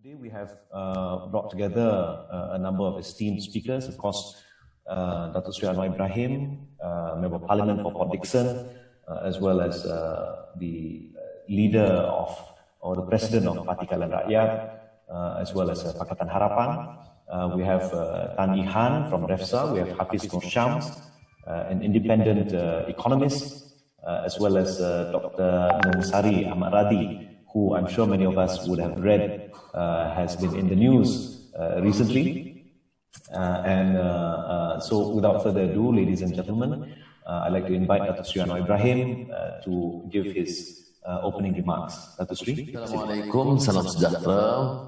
Today we have brought together a number of esteemed speakers. Of course, Datuk Seri Anwar Ibrahim, Member of Parliament for Port Dickson, as well as the leader of, or the president of Parti Kalangan Rakyat, as well as Pakatan Harapan. We have Tan Ihan from REFSA, we have Hafiz Nur Shams, an independent economist, as well as Dr. Seri Ahmad Radi, who I'm sure many of us would have read, has been in the news recently. So without further ado, ladies and gentlemen, I'd like to invite Datuk Seri Anwar Ibrahim to give his opening remarks. Datuk Seri. Assalamualaikum, salam sejahtera.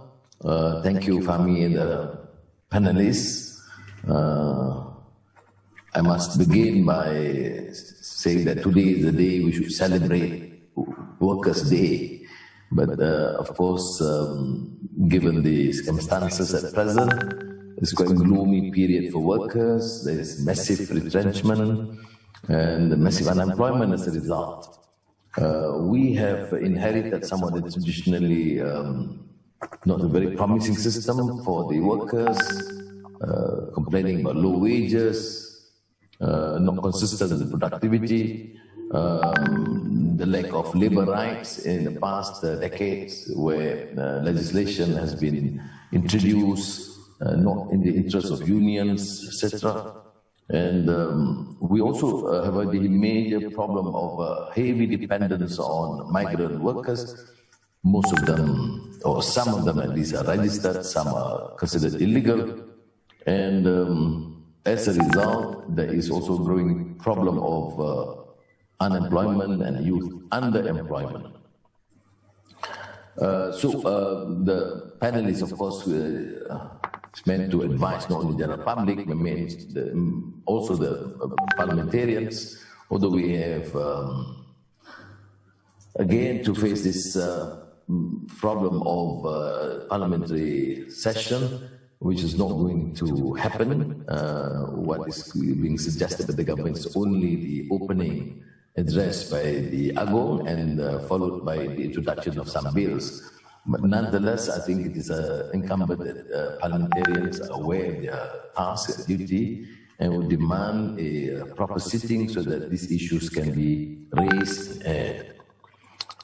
Thank you, Fahmi and the panelists. I must begin by saying that today is the day we should celebrate Workers' Day. But of course, given the circumstances at present, it's quite a gloomy period for workers. There is massive retrenchment and massive unemployment as a result. We have inherited somewhat a traditionally not a very promising system for the workers, complaining about low wages, not consistent with productivity, the lack of labor rights in the past decades, where legislation has been introduced not in the interest of unions, etc. And we also have a major problem of heavy dependence on migrant workers. Most of them, or some of them at least, are registered, some are considered illegal. And as a result, there is also a growing problem of unemployment and youth underemployment. The panelists, of course, is meant to advise not only the general public, but also the parliamentarians, although we have, again, to face this problem of parliamentary session, which is not going to happen. What is being suggested by the government is only the opening address by the Agong and followed by the introduction of some bills. But nonetheless, I think it is incumbent that parliamentarians are aware of their task and duty and will demand a proper sitting so that these issues can be raised. There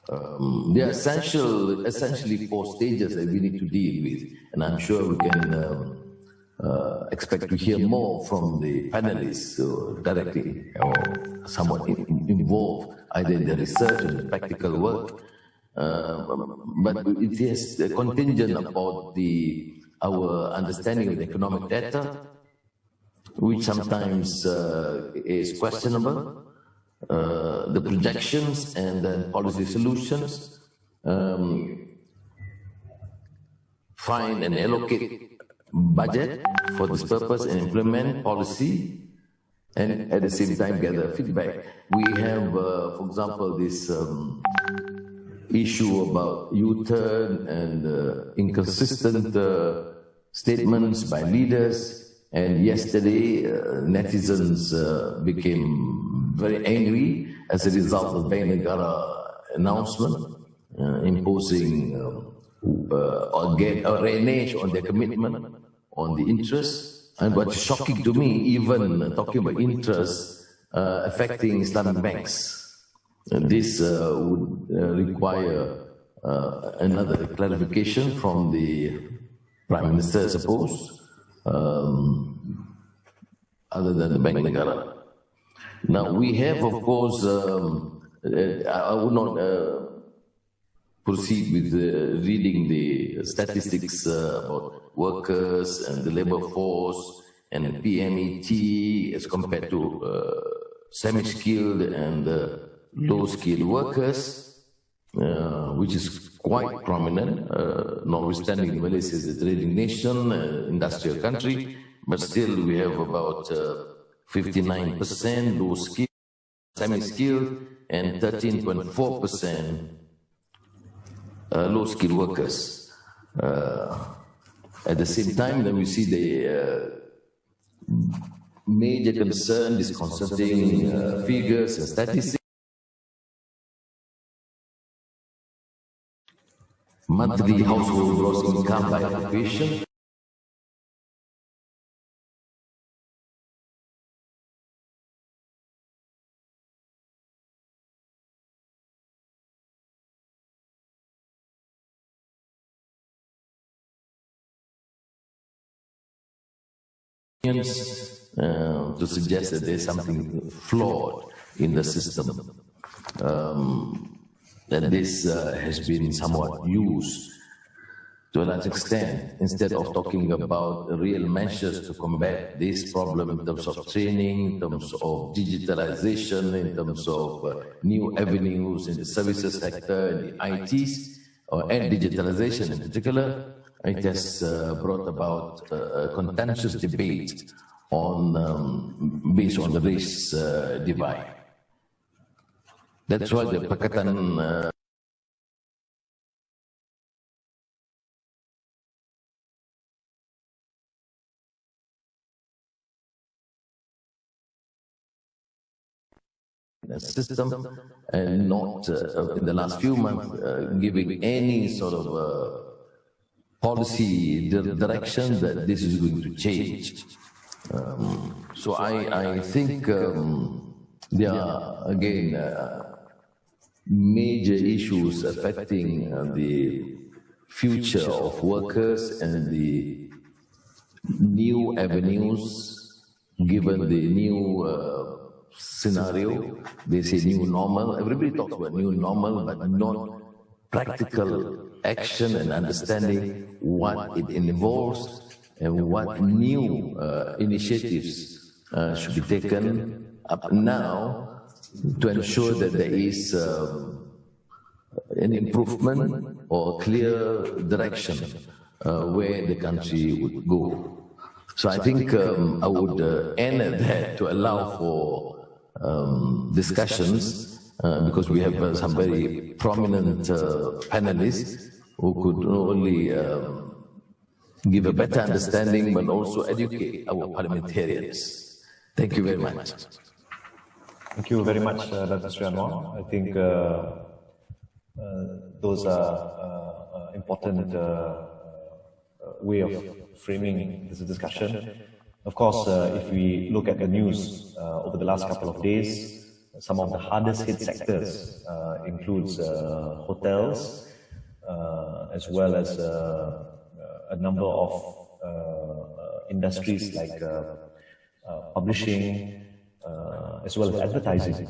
are essentially 4 stages that we need to deal with, and I'm sure we can expect to hear more from the panelists directly or somewhat involved either in the research and the practical work. But it is contingent about our understanding of the economic data, which sometimes is questionable, the projections and then policy solutions, find and allocate budget for this purpose and implement policy, and at the same time gather feedback. We have, for example, this issue about U-turn and inconsistent statements by leaders, and yesterday netizens became very angry as a result of Bank Negara announcement imposing or a renege on their commitment on the interest. And what's shocking to me, even talking about interest affecting Islamic banks. And this would require another clarification from the Prime Minister, I suppose, other than the Bank Negara. Now, we have, of course, I would not proceed with reading the statistics about workers and the labor force and PMET as compared to semi-skilled and low-skilled workers, which is quite prominent, notwithstanding Malaysia is a trading nation, industrial country, but still we have about 59% low-skilled, semi-skilled, and 13.4% low-skilled workers. At the same time, then we see the major concern, disconcerting figures and statistics. monthly household gross income by occupation, to suggest that there's something flawed in the system. That this has been somewhat used to a large extent, instead of talking about real measures to combat this problem in terms of training, in terms of digitalization, in terms of new avenues in the services sector, in the ITs, and digitalization in particular. It has brought about a contentious debate on based on the race divide. That's why the Pakatan system, and not in the last few months giving any sort of policy direction that this is going to change. So I think there are, again, major issues affecting the future of workers and the new avenues, given the new scenario. They say new normal. Everybody talks about new normal, but not practical action and understanding what it involves and what new initiatives should be taken up now to ensure that there is an improvement or clear direction where the country would go. So I think I would end at that to allow for discussions, because we have some very prominent panelists who could not only give a better understanding but also educate our parliamentarians. Thank you very much. Thank you very much, Datuk Anwar. I think those are important way of framing this discussion. Of course, if we look at the news over the last couple of days, some of the hardest hit sectors includes hotels, as well as a number of industries like publishing, as well as advertising.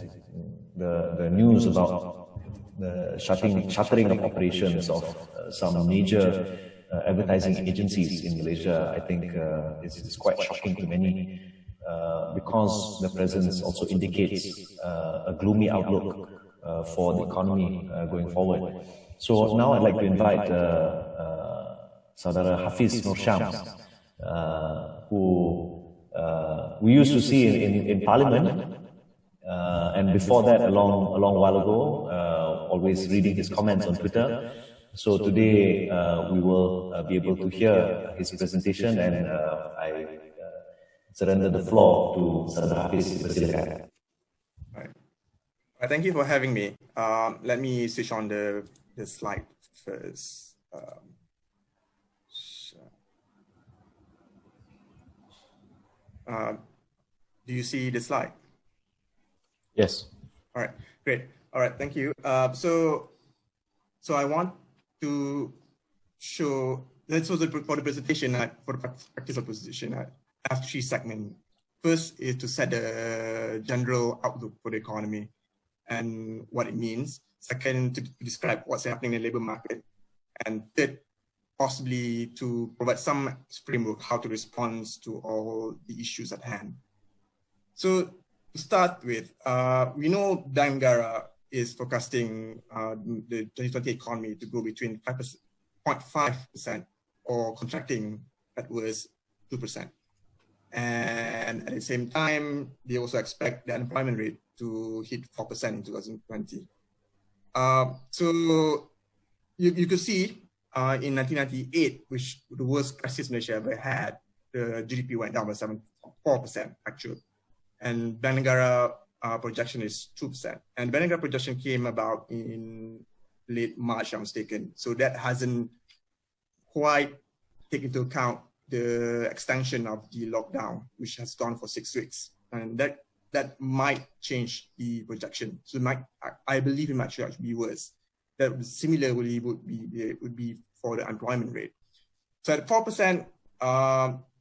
The news about the shuttering of operations of some major advertising agencies in Malaysia, I think is quite shocking to many, because the presence also indicates a gloomy outlook for the economy going forward. So now I'd like to invite Saudara Hafiz Nur Shams, who we used to see in Parliament, and before that, a long while ago, always reading his comments on Twitter. So today we will be able to hear his presentation, and I surrender the floor to Saudara Hafiz. Silakan. Right. Thank you for having me. Let me switch on the slide first. Do you see the slide? Yes. All right, great. All right, thank you. So I want to show, for the presentation, for the practical presentation, I have three segments. First is to set the general outlook for the economy and what it means. Second, to describe what's happening in the labor market. And third, possibly to provide some framework how to respond to all the issues at hand. So to start with, we know Bank Negara is forecasting the 2020 economy to grow between 0.5% or contracting at worst 2%. And at the same time, they also expect the unemployment rate to hit 4% in 2020. So you could see in 1998, which the worst crisis Malaysia ever had, the GDP went down by 4% actually. And Bank Negara projection is 2%. And Bank Negara projection came about in late March, I'm mistaken. So that hasn't quite taken into account the extension of the lockdown, which has gone for 6 weeks. And that might change the projection. So I believe it might actually be worse. That similarly would be for the employment rate. So at 4%,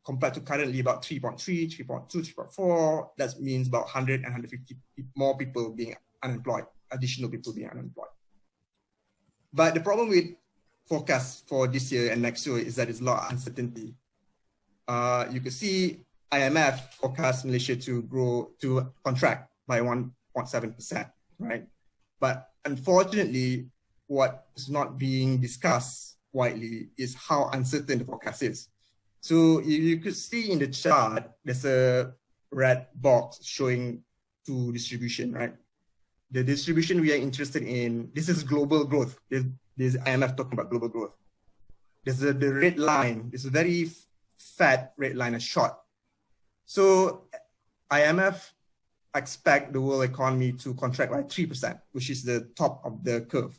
compared to currently about 3.3, 3.2, 3.4, that means about 100 and 150 more people being unemployed, additional people being unemployed. But the problem with forecasts for this year and next year is that there's a lot of uncertainty. You can see IMF forecasts Malaysia to contract by 1.7%, right? But unfortunately, what is not being discussed widely is how uncertain the forecast is. So you could see in the chart, there's a red box showing two distribution, right? The distribution we are interested in, this is global growth. This IMF talking about global growth. There's the red line, it's a very fat red line, a short. So IMF expect the world economy to contract by 3%, which is the top of the curve.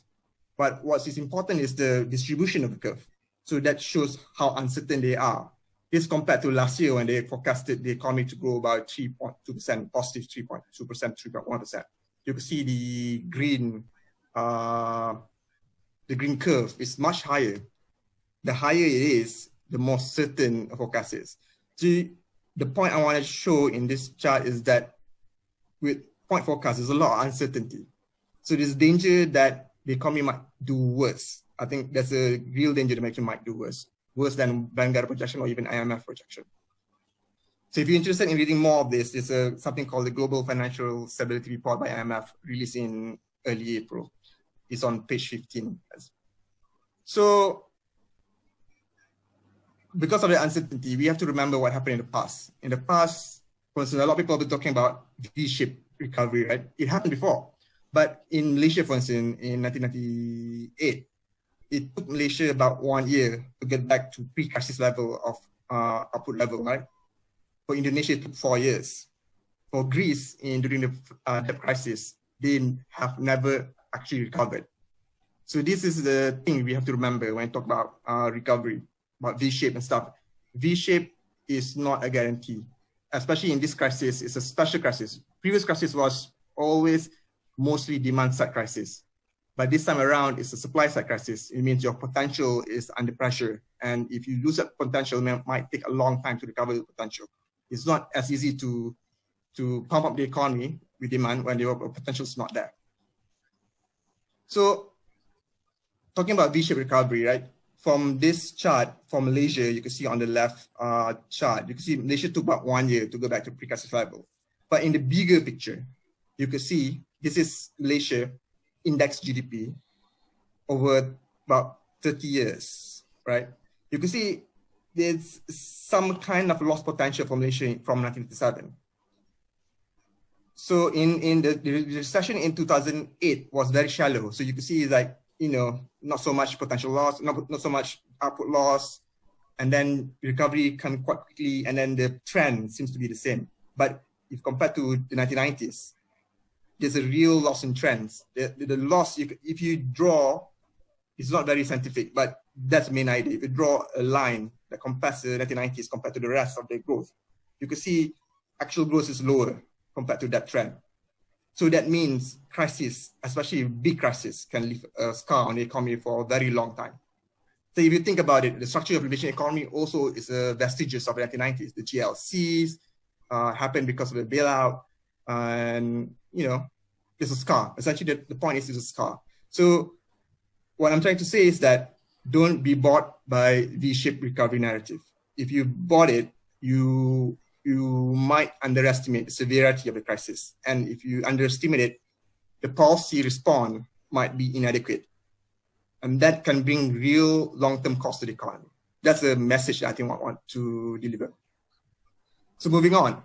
But what is important is the distribution of the curve. So that shows how uncertain they are. This compared to last year when they forecasted the economy to grow about 3.2%, positive 3.2%, 3.1%. You can see the green curve is much higher. The higher it is, the more certain a forecast is. So the point I want to show in this chart is that with point forecast, there's a lot of uncertainty. So there's danger that the economy might do worse. I think there's a real danger the economy might do worse than Vanguard projection or even IMF projection. So if you're interested in reading more of this, there's something called the Global Financial Stability Report by IMF, released in early April. It's on page 15. So because of the uncertainty, we have to remember what happened in the past. In the past, for instance, a lot of people have been talking about V-shaped recovery, right? It happened before. But in Malaysia, for instance, in 1998, it took Malaysia about 1 year to get back to pre-crisis level of output level, right? For Indonesia, it took 4 years. For Greece, during the debt crisis, they have never actually recovered. So this is the thing we have to remember when we talk about recovery, about V-shape and stuff. V-shape is not a guarantee, especially in this crisis. It's a special crisis. Previous crisis was always mostly demand-side crisis. But this time around, it's a supply-side crisis. It means your potential is under pressure. And if you lose that potential, it might take a long time to recover the potential. It's not as easy to pump up the economy with demand when your potential is not there. So talking about V-shaped recovery, right? From this chart, for Malaysia, you can see on the left chart, you can see Malaysia took about 1 year to go back to pre-crisis level. But in the bigger picture, you can see this is Malaysia index GDP over about 30 years, right? You can see there's some kind of lost potential for Malaysia from 1957. So in the recession in 2008 was very shallow. So you can see like, not so much potential loss, not so much output loss, and then recovery come quite quickly, and then the trend seems to be the same. But if compared to the 1990s, there's a real loss in trends. The loss, if you draw, it's not very scientific, but that's the main idea. If you draw a line that compares the 1990s compared to the rest of the growth, you can see actual growth is lower compared to that trend. So that means crisis, especially big crisis, can leave a scar on the economy for a very long time. So if you think about it, the structure of the Malaysian economy also is vestiges of the 1990s. The GLCs happened because of the bailout, and there's a scar. Essentially, the point is there's a scar. So what I'm trying to say is that don't be bought by V-shaped recovery narrative. If you bought it, you might underestimate the severity of the crisis. And if you underestimate it, the policy response might be inadequate. And that can bring real long-term cost to the economy. That's the message that I think I want to deliver. So moving on,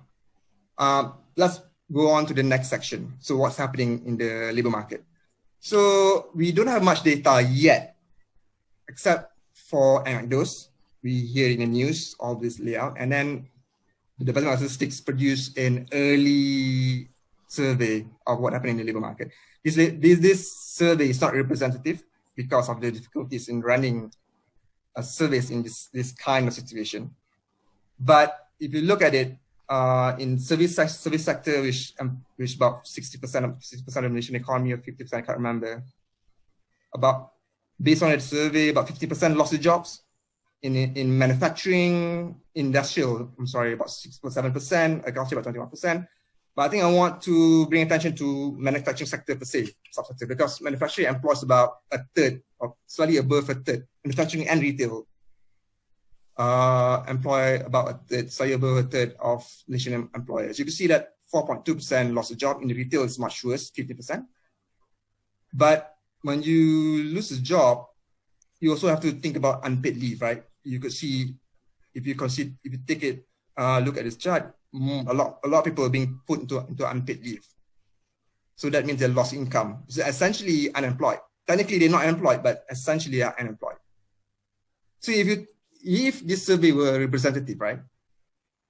let's go on to the next section. So what's happening in the labor market? So we don't have much data yet, except for anecdotes. We hear in the news all this layout, and then the Department of Statistics produced an early survey of what happened in the labor market. This survey is not representative. because of the difficulties in running a service in this kind of situation. But if you look at it, in service sector, which about 60% of the Malaysian economy, or 50%, I can't remember. Based on that survey, about 50% lost their jobs. In manufacturing, industrial, about 6.7%, agriculture about 21%. But I think I want to bring attention to manufacturing sector per se, subsector, because manufacturing employs about a third, or slightly above a third. Manufacturing and retail employ about a third, slightly above a third of Malaysian employers. You can see that 4.2% lost a job. In the retail, it's much worse, 50%. But when you lose a job, you also have to think about unpaid leave, right? You could see, if you take it, look at this chart, a lot of people are being put into unpaid leave. So that means they lost income. So essentially unemployed. Technically, they're not unemployed, but essentially are unemployed. So if this survey were representative, right,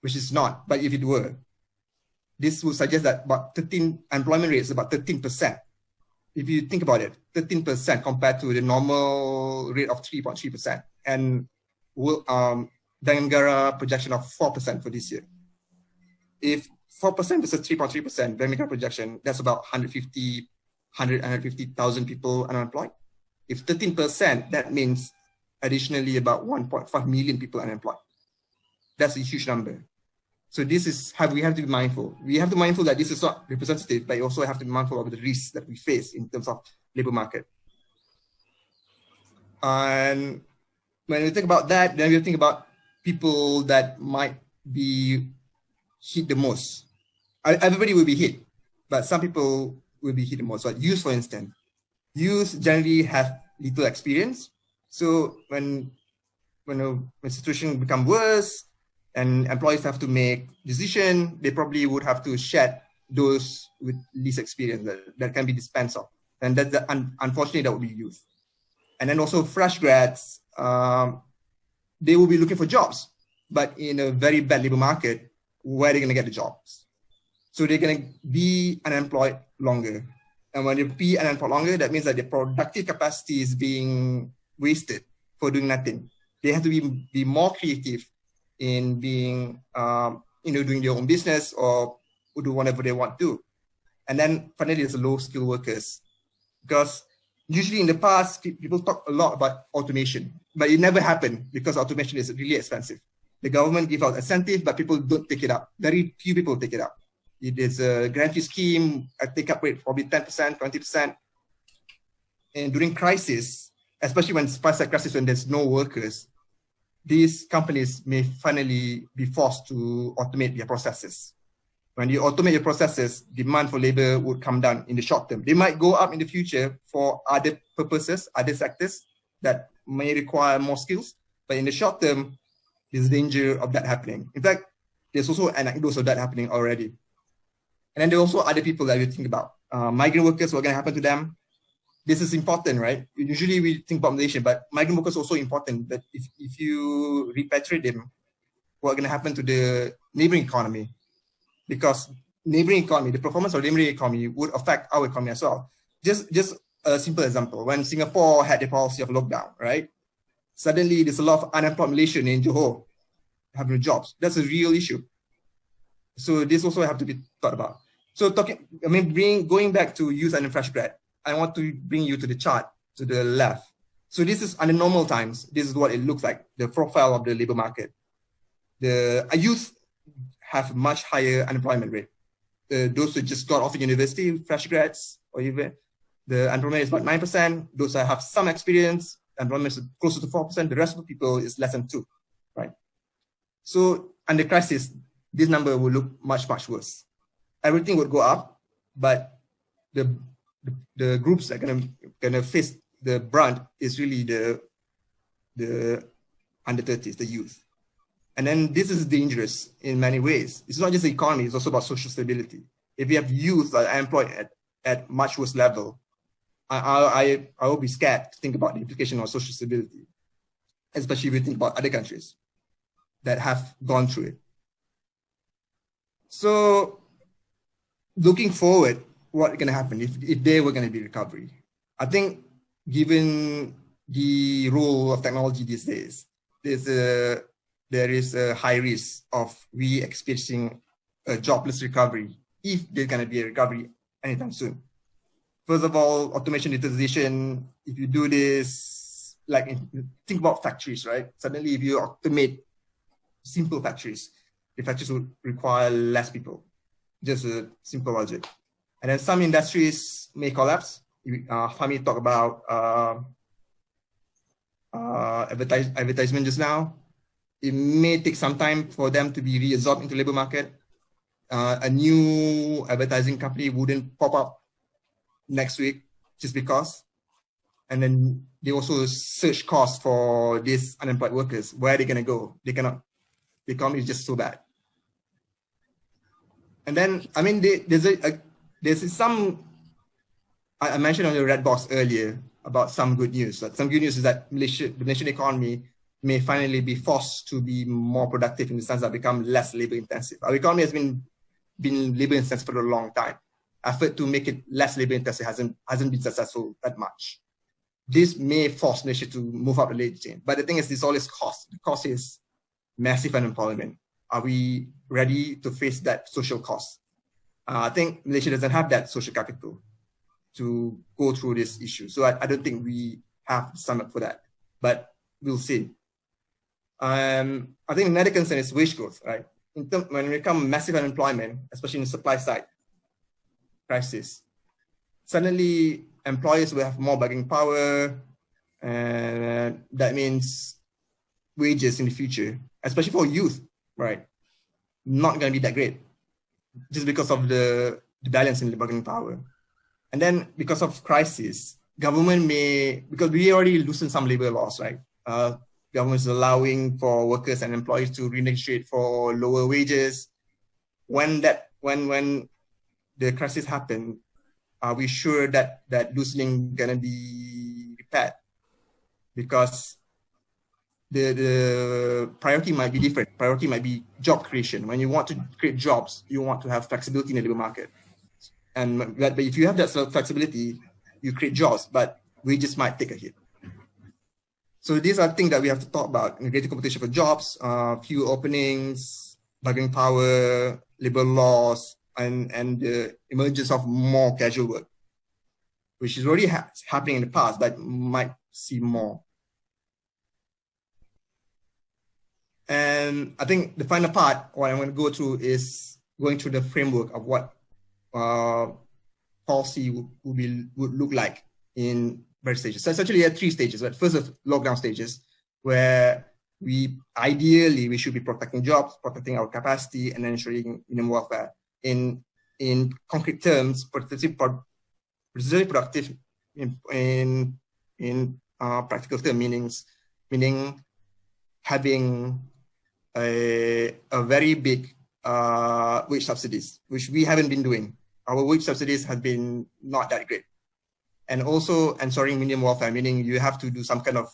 which is not, but if it were, this would suggest that employment rate is about 13%. If you think about it, 13% compared to the normal rate of 3.3%, and Negara projection of 4% for this year. If 4% versus 3.3%, Negara projection, that's about 150,000 people unemployed. If 13%, that means additionally about 1.5 million people unemployed. That's a huge number. So this is how we have to be mindful. We have to be mindful that this is not representative, but you also have to be mindful of the risks that we face in terms of labor market. And when we think about that, then we think about people that might be hit the most. Everybody will be hit, but some people will be hit the most. So youth, for instance, youth generally have little experience. So when the situation becomes worse, and employees have to make decisions, they probably would have to shed those with least experience that can be dispensed of. And that's unfortunately, that would be youth. And then also fresh grads, they will be looking for jobs, but in a very bad labor market, where are they going to get the jobs? So they're going to be unemployed longer. And when they be unemployed longer, that means that their productive capacity is being wasted for doing nothing. They have to be more creative in being, doing their own business or do whatever they want to. And then finally, there's the low-skilled workers. Because usually in the past, people talk a lot about automation, but it never happened because automation is really expensive. The government gives out incentive, but people don't take it up. Very few people take it up. It is a grantee scheme, a take-up rate probably 10%, 20%. And during crisis, especially when price crisis, when there's no workers, these companies may finally be forced to automate their processes. When you automate your processes, demand for labor would come down in the short term. They might go up in the future for other purposes, other sectors that may require more skills, but in the short term, there's danger of that happening. In fact, there's also anecdotes of that happening already. And then there are also other people that we think about. Migrant workers, what's going to happen to them? This is important, right? Usually we think about Malaysia, but migrant workers are also important. But if you repatriate them, what's going to happen to the neighboring economy? Because neighboring economy, the performance of the neighboring economy would affect our economy as well. Just a simple example. When Singapore had the policy of lockdown, right? Suddenly there's a lot of unemployed Malaysians in Johor having jobs. That's a real issue. So this also have to be thought about. So going back to youth and fresh grad, I want to bring you to the chart to the left. So this is under normal times. This is what it looks like, the profile of the labor market. The youth have much higher unemployment rate. Those who just got off university, fresh grads, or even the unemployment is about 9%. Those that have some experience, unemployment is closer to 4%. The rest of the people is less than 2%, right? So under crisis, this number will look much, much worse. Everything would go up, but the groups that are gonna face the brunt is really the under 30s, the youth. And then this is dangerous in many ways. It's not just the economy, it's also about social stability. If you have youth that are employed at much worse level, I will be scared to think about the implication of social stability, especially if you think about other countries that have gone through it. So looking forward, what's going to happen if there were going to be recovery? I think given the role of technology these days, there is a high risk of we experiencing a jobless recovery if there's going to be a recovery anytime soon. First of all, automation, digitalization, if you do this, like think about factories, right? Suddenly if you automate simple factories, the factories would require less people, just a simple logic. And then some industries may collapse. Fahmi talked about advertisement just now. It may take some time for them to be reabsorbed into labor market. A new advertising company wouldn't pop up next week just because. And then they also search costs for these unemployed workers. Where are they going to go? They cannot. The economy is just so bad. And then, I mean, there's some, I mentioned on the red box earlier about some good news. Like some good news is that the Malaysian economy may finally be forced to be more productive in the sense that become less labor intensive. Our economy has been labor intensive for a long time. Effort to make it less labor intensive hasn't been successful that much. This may force Malaysia to move up the labor chain. But the thing is, this all is cost. The cost is massive unemployment. Are we ready to face that social cost? I think Malaysia doesn't have that social capital to go through this issue. So I don't think we have to stand up for that, but we'll see. I think another concern is wage growth, right? When we come massive unemployment, especially in the supply side crisis, suddenly employers will have more bargaining power, and that means wages in the future, especially for youth, right, not going to be that great, just because of the balance in the bargaining power. And then because of crisis, government may, because we already loosened some labor laws, right? Government is allowing for workers and employees to renegotiate for lower wages. When the crisis happened, are we sure that loosening gonna be repaired? Because the priority might be different. Priority might be job creation. When you want to create jobs, you want to have flexibility in the labor market. But if you have that flexibility, you create jobs, but wages might take a hit. So these are things that we have to talk about: greater competition for jobs, few openings, bargaining power, labor laws, and the emergence of more casual work, which is already happening in the past, but might see more. And I think the final part, what I'm going to go through, is going through the framework of what policy would look like in various stages. So essentially, there are 3 stages. Right? First, the lockdown stages, where we should be protecting jobs, protecting our capacity, and ensuring minimum welfare. In concrete terms, productive in practical terms, meaning having a very big wage subsidies, which we haven't been doing. Our wage subsidies have been not that great. And also ensuring minimum welfare, meaning you have to do some kind of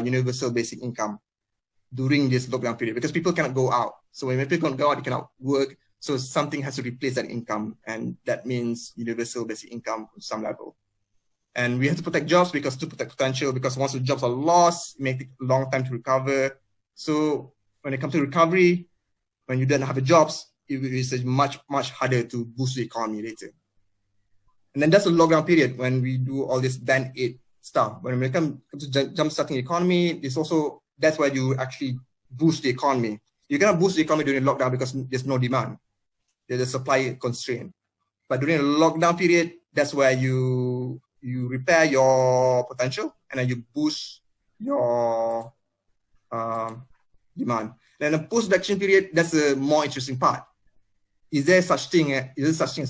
universal basic income during this lockdown period, because people cannot go out. So when people can't go out, they cannot work. So something has to replace that income, and that means universal basic income on some level. And we have to protect jobs, because to protect potential, because once the jobs are lost, it may take a long time to recover. So when it comes to recovery, when you don't have jobs, it is much harder to boost the economy later. And then that's the lockdown period when we do all this band-aid stuff. When it comes to jump-starting the economy, that's why you actually boost the economy. You cannot boost the economy during lockdown because there's no demand. There's a supply constraint. But during a lockdown period, that's where you repair your potential, and then you boost your demand. Then the post-election period, that's the more interesting part. Is there such thing as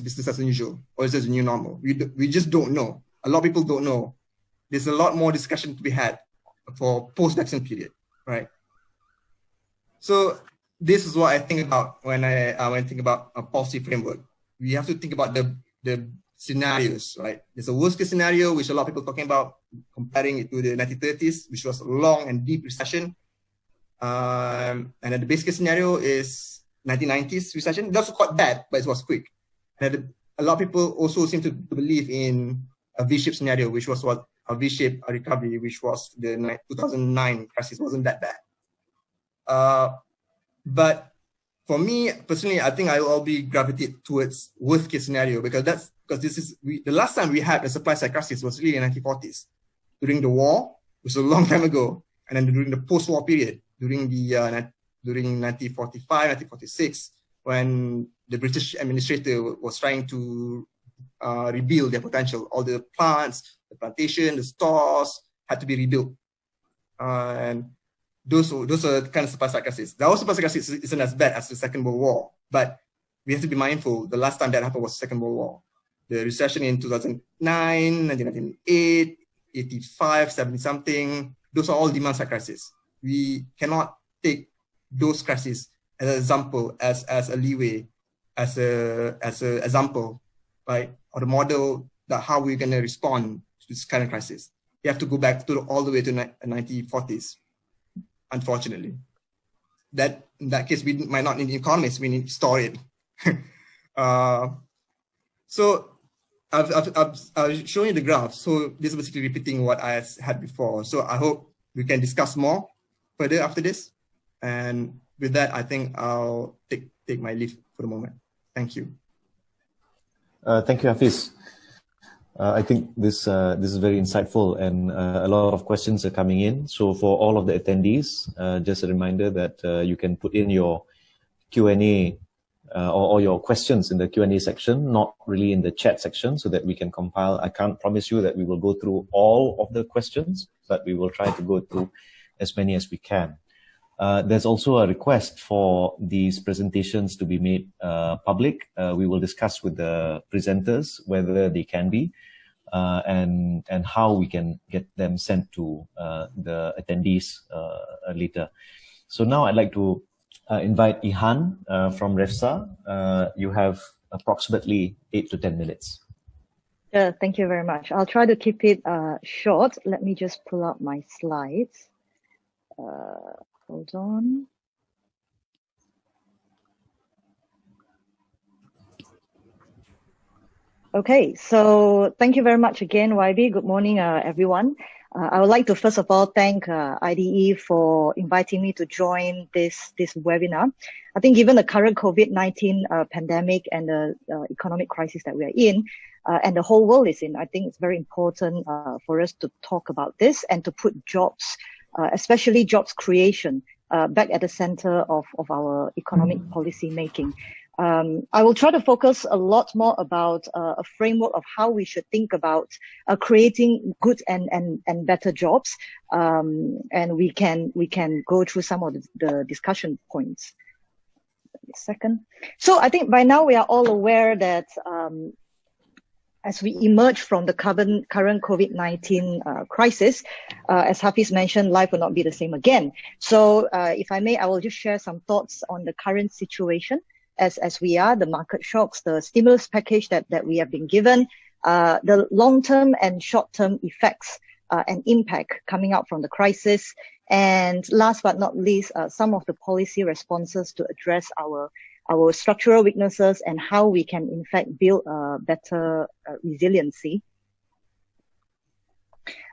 business as usual, or is this a new normal? We just don't know. A lot of people don't know. There's a lot more discussion to be had for post-election period, right? So this is what I think about when I think about a policy framework. We have to think about the scenarios, right? There's a worst-case scenario, which a lot of people are talking about, comparing it to the 1930s, which was a long and deep recession. And then the base-case scenario is 1990s recession. That's quite bad, but it was quick. And a lot of people also seem to believe in a V-shaped scenario, which was what our V-shaped recovery, which was the 2009 crisis, wasn't that bad. But for me personally, I think I will be gravitate towards worst case scenario, because this is the last time we had a supply side crisis was really in the 1940s, during the war, which was a long time ago, and then during the post-war period, during 1945, 1946, when the British administrator was trying to rebuild their potential. All the plants, the plantation, the stores had to be rebuilt, and those are the kind of supply side crisis. The supply side crisis isn't as bad as the Second World War, but we have to be mindful. The last time that happened was the Second World War. The recession in 2009, 1998, 85, 70-something, those are all demand side crises. We cannot take those crises as an example, as a leeway, as a example, right? Or the model that how we're going to respond to this kind of crisis. You have to go back to all the way to 1940s, unfortunately. That in that case, we might not need economists, we need to store it. So I've shown you the graph. So this is basically repeating what I had before. So I hope we can discuss more further after this. And with that, I think I'll take my leave for the moment. Thank you. Thank you, Hafiz. I think this is very insightful, and a lot of questions are coming in. So for all of the attendees, just a reminder that you can put in your Q&A or your questions in the Q&A section, not really in the chat section, so that we can compile. I can't promise you that we will go through all of the questions, but we will try to go through as many as we can. There's also a request for these presentations to be made public. We will discuss with the presenters whether they can be and how we can get them sent to the attendees later. So now I'd like to invite Ihan from REFSA. You have approximately 8 to 10 minutes. Thank you very much. I'll try to keep it short. Let me just pull up my slides. Hold on. Okay, so thank you very much again, YB. Good morning, everyone. I would like to first of all thank IDE for inviting me to join this webinar. I think given the current COVID-19 pandemic and the economic crisis that we are in, and the whole world is in, I think it's very important for us to talk about this and to put jobs, especially jobs creation, back at the center of our economic policy making. I will try to focus a lot more about a framework of how we should think about creating good and better jobs, and we can go through some of the discussion points. A second. So I think by now we are all aware that as we emerge from the current COVID-19 crisis, as Hafiz mentioned, life will not be the same again. So if I may, I will just share some thoughts on the current situation as we are, the market shocks, the stimulus package that we have been given, the long-term and short-term effects and impact coming out from the crisis, and last but not least, some of the policy responses to address our structural weaknesses and how we can in fact build better resiliency.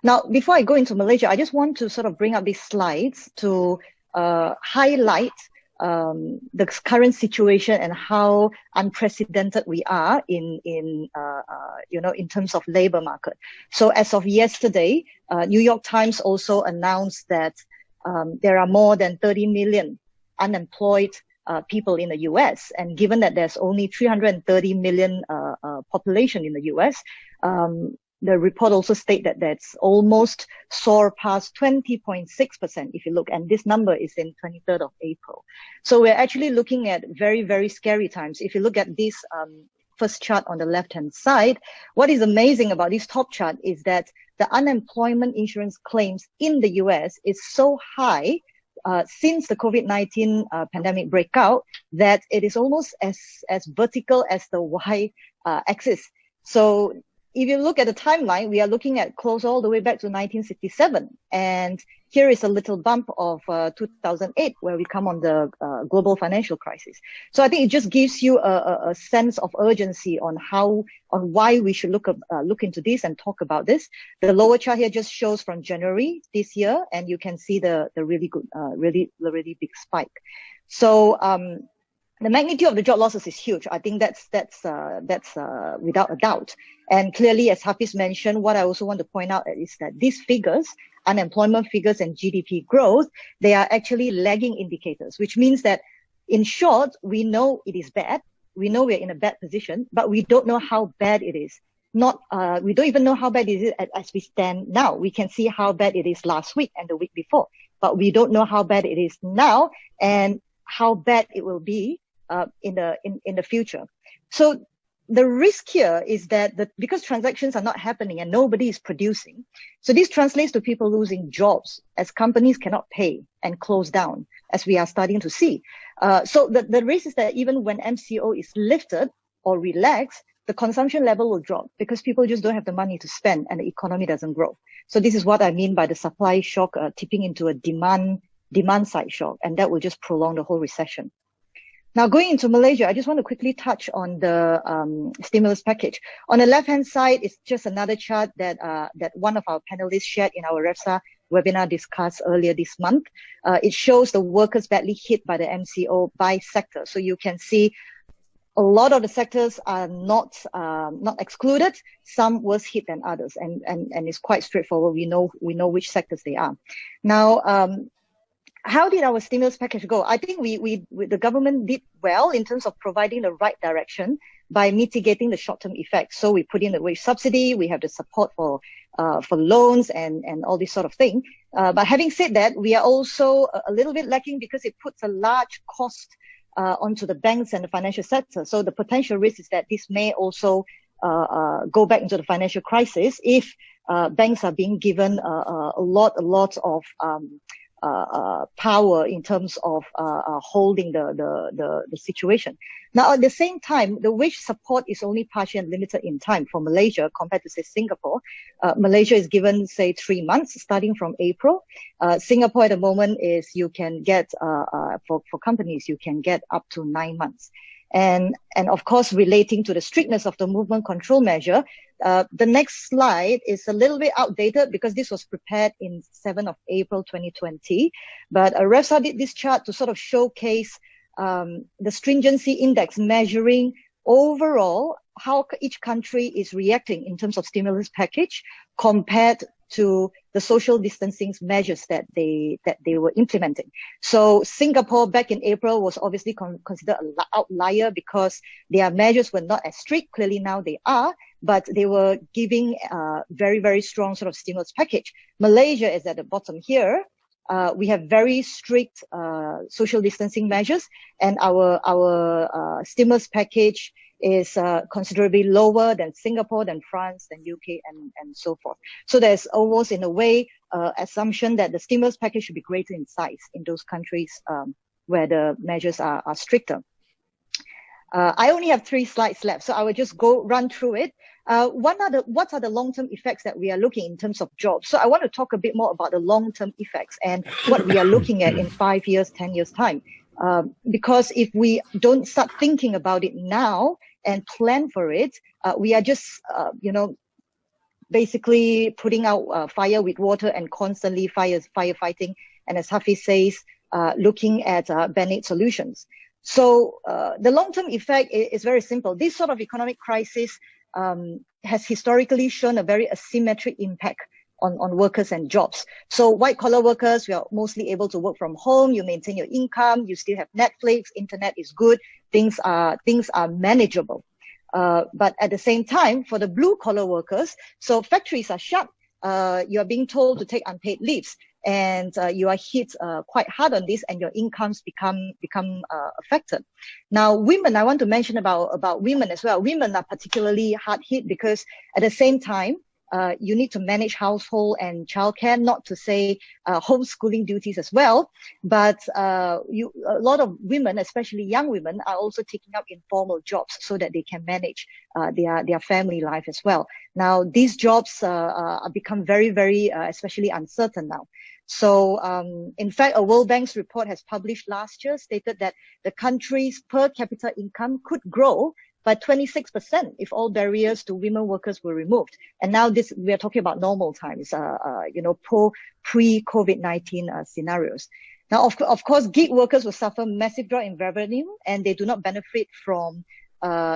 Now, before I go into Malaysia, I just want to sort of bring up these slides to highlight the current situation and how unprecedented we are in terms of labor market. So as of yesterday, New York Times also announced that there are more than 30 million unemployed people in the US, and given that there's only 330 million population in the US, the report also states that that's almost soar past 20.6% if you look, and this number is in 23rd of April. So we're actually looking at very, very scary times. If you look at this first chart on the left-hand side, what is amazing about this top chart is that the unemployment insurance claims in the US is so high since the COVID-19 pandemic breakout that it is almost as vertical as the Y axis. So if you look at the timeline, we are looking at close all the way back to 1967. And here is a little bump of 2008, where we come on the global financial crisis. So I think it just gives you a sense of urgency on why we should look into this and talk about this. The lower chart here just shows from January this year, and you can see the really good, really big spike. So the magnitude of the job losses is huge. I think that's without a doubt. And clearly, as Hafiz mentioned, what I also want to point out is that these figures, unemployment figures and GDP growth, they are actually lagging indicators, which means that, in short, we know it is bad. We know we're in a bad position, but we don't know how bad it is. We don't even know how bad it is as we stand now. We can see how bad it is last week and the week before, but we don't know how bad it is now and how bad it will be in the future. So the risk here is that because transactions are not happening and nobody is producing, so this translates to people losing jobs as companies cannot pay and close down, as we are starting to see. So the risk is that even when MCO is lifted or relaxed, the consumption level will drop because people just don't have the money to spend and the economy doesn't grow. So this is what I mean by the supply shock tipping into a demand side shock, and that will just prolong the whole recession. Now, going into Malaysia, I just want to quickly touch on the stimulus package. On the left-hand side is just another chart that one of our panelists shared in our REFSA webinar discussed earlier this month. It shows the workers badly hit by the MCO by sector. So you can see a lot of the sectors are not excluded. Some worse hit than others, and it's quite straightforward. We know which sectors they are. Now, how did our stimulus package go? I think the government did well in terms of providing the right direction by mitigating the short-term effects. So we put in the wage subsidy, we have the support for loans and all this sort of thing. But having said that, we are also a little bit lacking because it puts a large cost onto the banks and the financial sector. So the potential risk is that this may also go back into the financial crisis if banks are being given a lot of power in terms of holding the situation. Now, at the same time, the wage support is only partial and limited in time for Malaysia compared to, say, Singapore. Malaysia is given, say, 3 months starting from April. Singapore at the moment is you can get, for companies, you can get up to 9 months. And of course, relating to the strictness of the movement control measure, the next slide is a little bit outdated because this was prepared in 7th of April 2020. But REFSA did this chart to sort of showcase the stringency index measuring overall how each country is reacting in terms of stimulus package compared to the social distancing measures that they were implementing. So Singapore back in April was obviously considered an outlier because their measures were not as strict. Clearly now they are, but they were giving very, very strong sort of stimulus package. Malaysia is at the bottom here. We have very strict social distancing measures, and our stimulus package is considerably lower than Singapore, than France, than UK, and so forth. So there's almost, in a way, assumption that the stimulus package should be greater in size in those countries where the measures are stricter. I only have 3 slides left, so I will just run through it. What are the long-term effects that we are looking in terms of jobs? So I want to talk a bit more about the long-term effects and what we are looking at in 5 years, 10 years time. Because if we don't start thinking about it now and plan for it, we are just, basically putting out fire with water and constantly firefighting. And as Hafiz says, looking at band-aid solutions. So the long-term effect is very simple. This sort of economic crisis has historically shown a very asymmetric impact on workers and jobs. So white-collar workers, we are mostly able to work from home. You maintain your income. You still have Netflix. Internet is good. Things are manageable. But at the same time, for the blue-collar workers, so factories are shut. You are being told to take unpaid leaves, and you are hit quite hard on this, and your incomes become affected. Now, women, I want to mention about women as well. Women are particularly hard hit because at the same time, you need to manage household and childcare, not to say homeschooling duties as well. But a lot of women, especially young women, are also taking up informal jobs so that they can manage their family life as well. Now, these jobs become very, very, especially uncertain now. So, in fact, a World Bank's report has published last year stated that the country's per capita income could grow by 26% if all barriers to women workers were removed. And now we are talking about normal times, pre-COVID-19 scenarios. Now, of course, gig workers will suffer massive drop in revenue, and they do not benefit from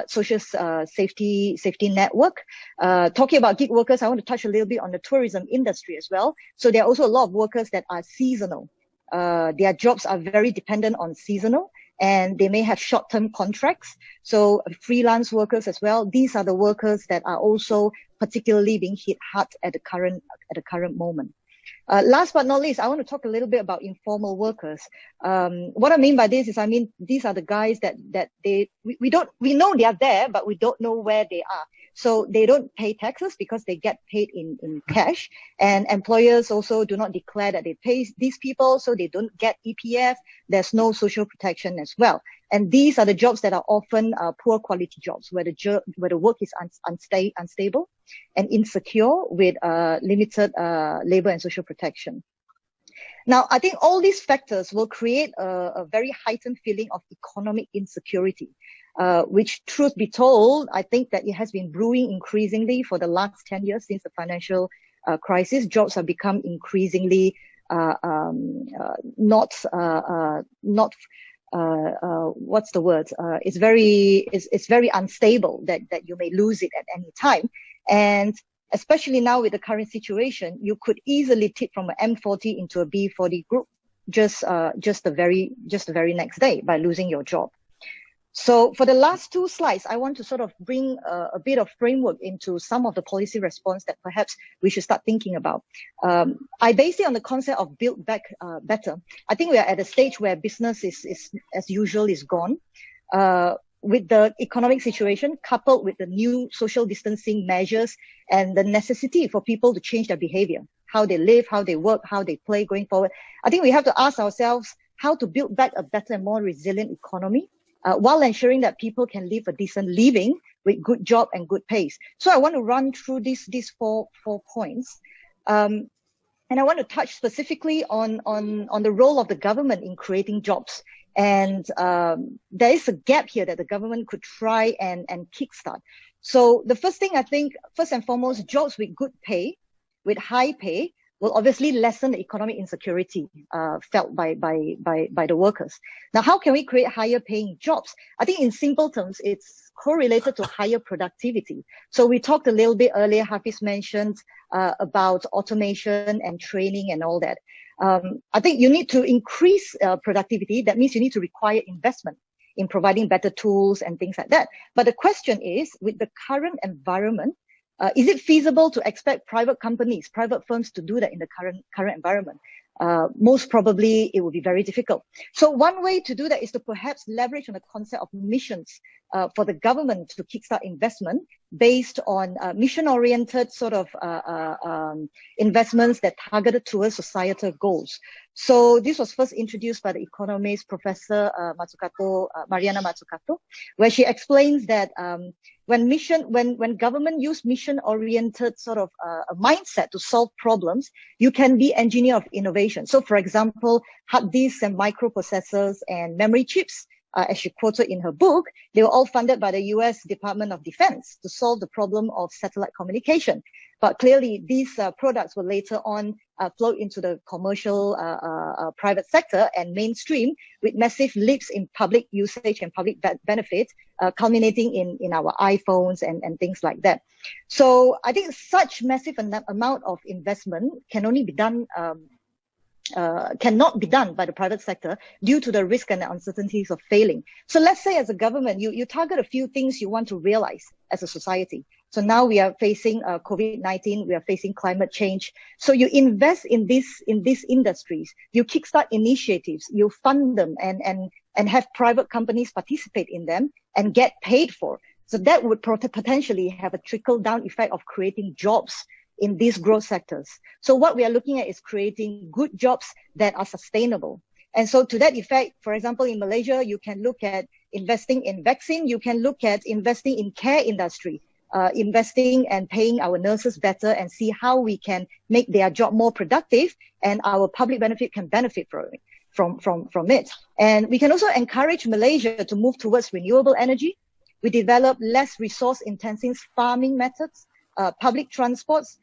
social safety network. Talking about gig workers, I want to touch a little bit on the tourism industry as well. So there are also a lot of workers that are seasonal. Their jobs are very dependent on seasonal, and they may have short-term contracts. So freelance workers as well. These are the workers that are also particularly being hit hard at the current moment. Last but not least, I want to talk a little bit about informal workers. What I mean by this is, these are the guys that we know they are there, but we don't know where they are. So they don't pay taxes because they get paid in cash, and employers also do not declare that they pay these people, so they don't get EPF. There's no social protection as well. And these are the jobs that are often poor quality jobs, where the work is unstable and insecure with limited labor and social protection. Now, I think all these factors will create a very heightened feeling of economic insecurity, which, truth be told, I think that it has been brewing increasingly for the last 10 years since the financial crisis. Jobs have become increasingly what's the word? It's very unstable that you may lose it at any time. And especially now with the current situation, you could easily tip from an M40 into a B40 group just the very next day by losing your job. So for the last two slides, I want to sort of bring a bit of framework into some of the policy response that perhaps we should start thinking about. I base it on the concept of build back better. I think we are at a stage where business is as usual is gone. With the economic situation coupled with the new social distancing measures and the necessity for people to change their behavior, how they live, how they work, how they play going forward, I think we have to ask ourselves how to build back a better and more resilient economy, while ensuring that people can live a decent living with good job and good pays. So I want to run through these four points. And I want to touch specifically on the role of the government in creating jobs. And there is a gap here that the government could try and kickstart. So the first thing, I think, first and foremost, jobs with good pay, with high pay, will obviously lessen the economic insecurity felt by the workers. Now, how can we create higher paying jobs? I think in simple terms, it's correlated to higher productivity. So we talked a little bit earlier, Hafiz mentioned about automation and training and all that. I think you need to increase productivity. That means you need to require investment in providing better tools and things like that. But the question is, with the current environment, is it feasible to expect private companies, private firms to do that in the current environment? Most probably it will be very difficult. So one way to do that is to perhaps leverage on the concept of missions for the government to kickstart investment based on mission-oriented sort of investments that targeted towards societal goals. So this was first introduced by the economist Professor Mariana Mazzucato, where she explains that when government use mission-oriented sort of a mindset to solve problems, you can be engineer of innovation. So, for example, hard disks and microprocessors and memory chips, as she quoted in her book, they were all funded by the US Department of Defense to solve the problem of satellite communication. But clearly, these products will later on flow into the commercial private sector and mainstream with massive leaps in public usage and public benefit, culminating in our iPhones and things like that. So I think such massive amount of investment can only be done cannot be done by the private sector due to the risk and the uncertainties of failing. So let's say as a government, you target a few things you want to realize as a society. So now we are facing COVID-19, we are facing climate change. So you invest in these industries, you kickstart initiatives, you fund them and have private companies participate in them and get paid for. So that would potentially have a trickle down effect of creating jobs in these growth sectors. So what we are looking at is creating good jobs that are sustainable. And so to that effect, for example, in Malaysia, you can look at investing in vaccine, you can look at investing in care industry, investing and paying our nurses better and see how we can make their job more productive and our public benefit can benefit from it. And we can also encourage Malaysia to move towards renewable energy. We develop less resource-intensive farming methods, public transports,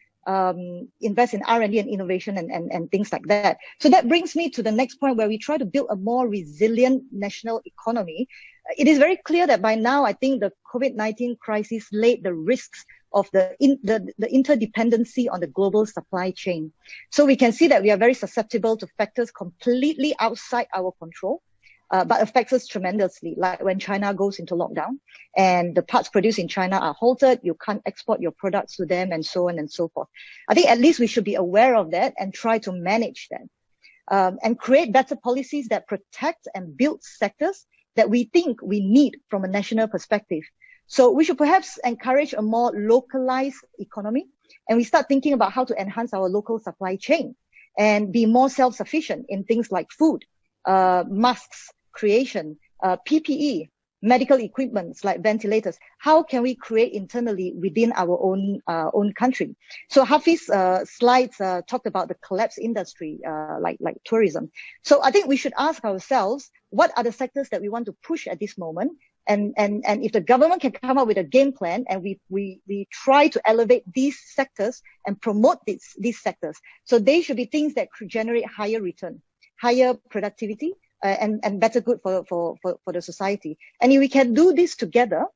invest in R&D and innovation and things like that. So that brings me to the next point where we try to build a more resilient national economy. It is very clear that by now, I think the COVID-19 crisis laid the risks of the interdependency on the global supply chain. So we can see that we are very susceptible to factors completely outside our control, but affects us tremendously, like when China goes into lockdown and the parts produced in China are halted, you can't export your products to them and so on and so forth. I think at least we should be aware of that and try to manage that and create better policies that protect and build sectors that we think we need from a national perspective. So we should perhaps encourage a more localized economy and we start thinking about how to enhance our local supply chain and be more self-sufficient in things like food, masks, creation, PPE, medical equipments like ventilators. How can we create internally within our own country? So Hafiz's slides talked about the collapsed industry, like tourism. So I think we should ask ourselves, what are the sectors that we want to push at this moment? And if the government can come up with a game plan and we try to elevate these sectors and promote these sectors. So they should be things that could generate higher return, higher productivity, and better good for the society. And if we can do this together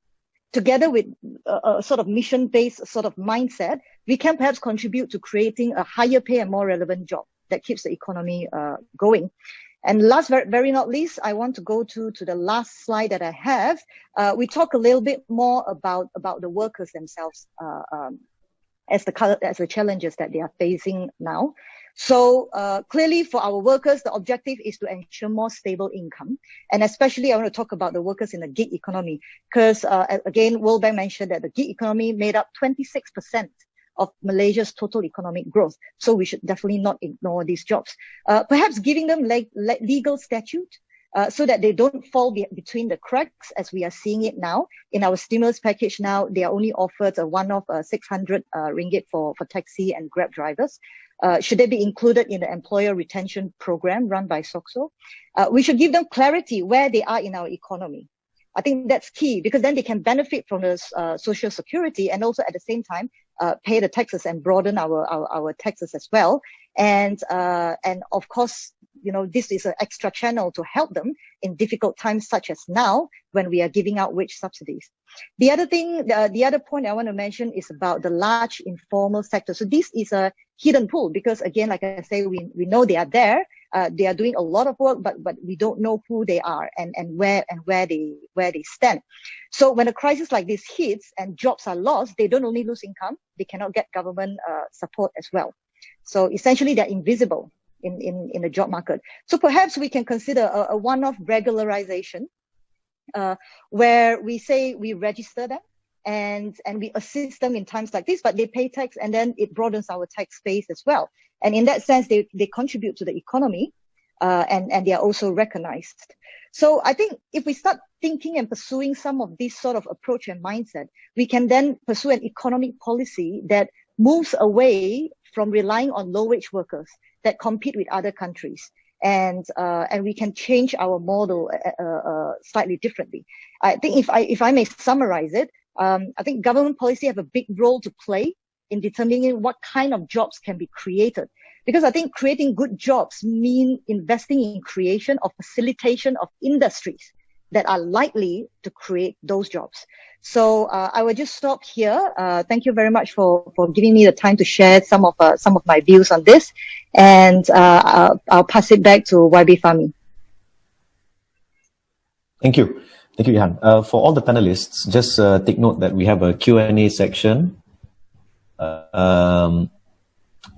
with a sort of mission-based sort of mindset, we can perhaps contribute to creating a higher pay and more relevant job that keeps the economy going. And last, very not least, I want to go to the last slide that I have. We talk a little bit more about the workers themselves as the challenges that they are facing now. So clearly for our workers, the objective is to ensure more stable income. And especially I want to talk about the workers in the gig economy, because again, World Bank mentioned that the gig economy made up 26% of Malaysia's total economic growth. So we should definitely not ignore these jobs. Perhaps giving them legal statute so that they don't fall between the cracks as we are seeing it now. In our stimulus package now, they are only offered a one-off 600 ringgit for taxi and Grab drivers. Should they be included in the employer retention program run by SOCSO? We should give them clarity where they are in our economy. I think that's key because then they can benefit from the social security and also at the same time pay the taxes and broaden our taxes as well. And of course, you know, this is an extra channel to help them in difficult times such as now when we are giving out wage subsidies. The other thing, the other point I want to mention is about the large informal sector. So this is a hidden pool because again, like I say, we know they are there. They are doing a lot of work, but we don't know who they are and where they stand. So when a crisis like this hits and jobs are lost, they don't only lose income, they cannot get government support as well. So essentially they're invisible in the job market. So perhaps we can consider a one-off regularization where we say we register them and we assist them in times like this, but they pay tax and then it broadens our tax base as well. And in that sense, they contribute to the economy and they are also recognized. So I think if we start thinking and pursuing some of this sort of approach and mindset, we can then pursue an economic policy that moves away from relying on low-wage workers that compete with other countries. And we can change our model slightly differently. I think if I may summarize it, I think government policy have a big role to play in determining what kind of jobs can be created. Because I think creating good jobs mean investing in creation or facilitation of industries that are likely to create those jobs. So I will just stop here. Thank you very much for giving me the time to share some of my views on this. And I'll pass it back to YB Fahmi. Thank you. Thank you, Ihan. For all the panelists, just take note that we have a Q&A section.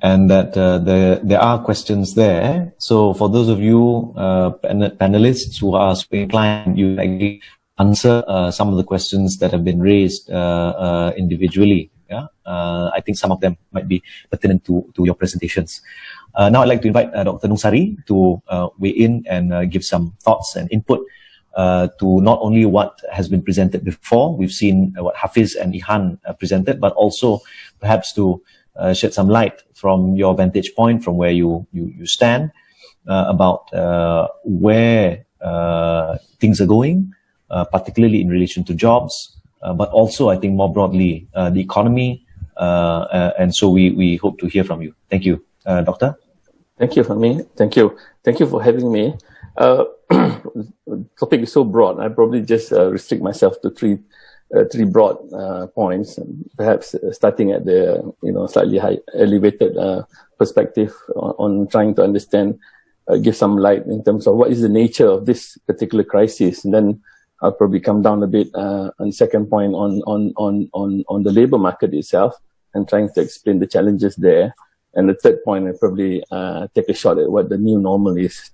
And that there are questions there. So for those of you panelists who are inclined, you actually answer some of the questions that have been raised individually Yeah, I think some of them might be pertinent to your presentations. Now I'd like to invite Dr. Seri to weigh in and give some thoughts and input to not only what has been presented before. We've seen what Hafiz and Ihan presented, but also perhaps to shed some light from your vantage point, from where you stand, about where things are going, particularly in relation to jobs, but also I think more broadly the economy. And so we hope to hear from you. Thank you, Doctor. Thank you, Fahmi. Thank you. Thank you for having me. The topic is so broad. I probably just restrict myself to three broad points, perhaps starting at the slightly high elevated perspective on trying to understand, give some light in terms of what is the nature of this particular crisis, and then I'll probably come down a bit on second point on the labour market itself and trying to explain the challenges there. And the third point, I'll probably take a shot at what the new normal is.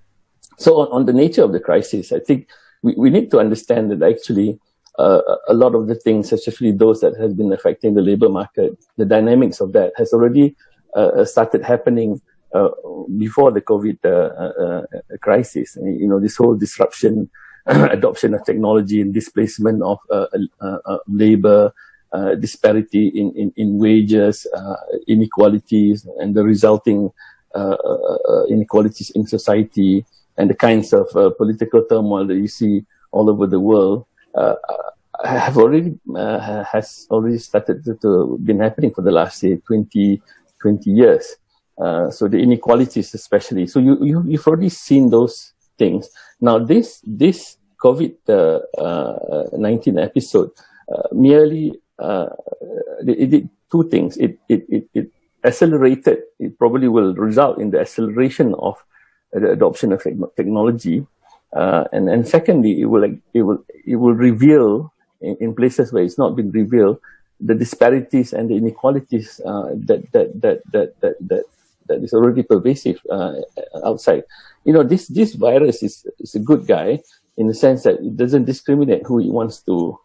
So on the nature of the crisis, I think we need to understand that actually a lot of the things, especially those that has been affecting the labour market, the dynamics of that has already started happening before the COVID crisis. This whole disruption, adoption of technology and displacement of labour, disparity in wages, inequalities, and the resulting inequalities in society, and the kinds of political turmoil that you see all over the world has already started to been happening for the last, say, 20 years. So the inequalities especially. So you've already seen those things. Now this COVID-19 episode merely it did two things. It accelerated. It probably will result in the acceleration of the adoption of technology, and secondly, it will reveal in places where it's not been revealed the disparities and the inequalities that is already pervasive outside. This virus is a good guy in the sense that it doesn't discriminate who it wants to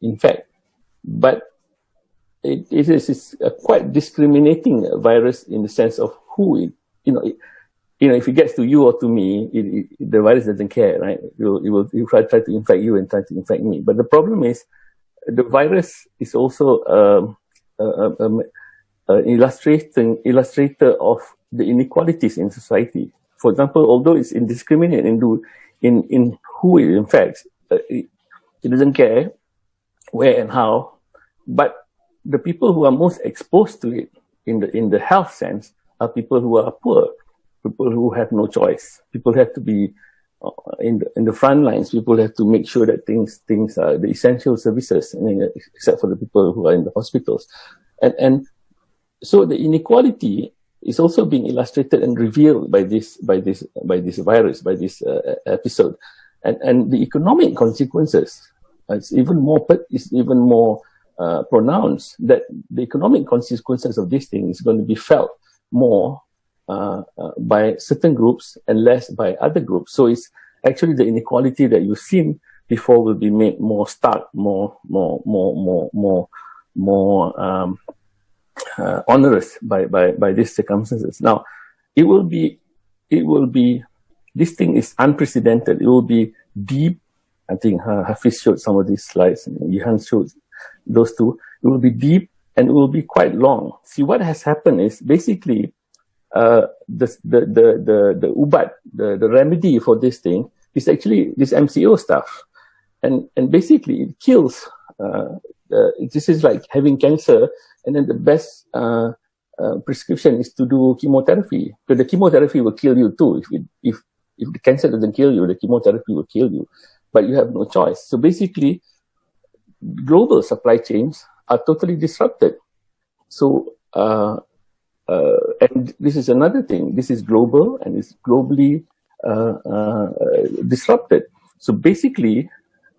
infect, but it is a quite discriminating virus in the sense of who it. If it gets to you or to me, the virus doesn't care, right? It will try to infect you and try to infect me. But the problem is, the virus is also an illustrator of the inequalities in society. For example, although it's indiscriminate in who it infects, it doesn't care where and how. But the people who are most exposed to it in the health sense are people who are poor, people who have no choice. People have to be in the front lines. People have to make sure that things are the essential services, except for the people who are in the hospitals. And so the inequality is also being illustrated and revealed by this virus, by this episode, and the economic consequences. It's even more pronounced that the economic consequences of this thing is going to be felt more by certain groups and less by other groups. So it's actually the inequality that you've seen before will be made more stark, more onerous by these circumstances. Now, it will be. This thing is unprecedented. It will be deep. I think Hafiz showed some of these slides, and Ihan showed those two. It will be deep and it will be quite long. See, what has happened is basically the ubat, the remedy for this thing is actually this MCO stuff, and basically it kills. This is like having cancer, and then the best prescription is to do chemotherapy, because the chemotherapy will kill you too. If the cancer doesn't kill you, the chemotherapy will kill you, but you have no choice. So basically, global supply chains are totally disrupted. So, and this is another thing. This is global and it's globally disrupted. So basically,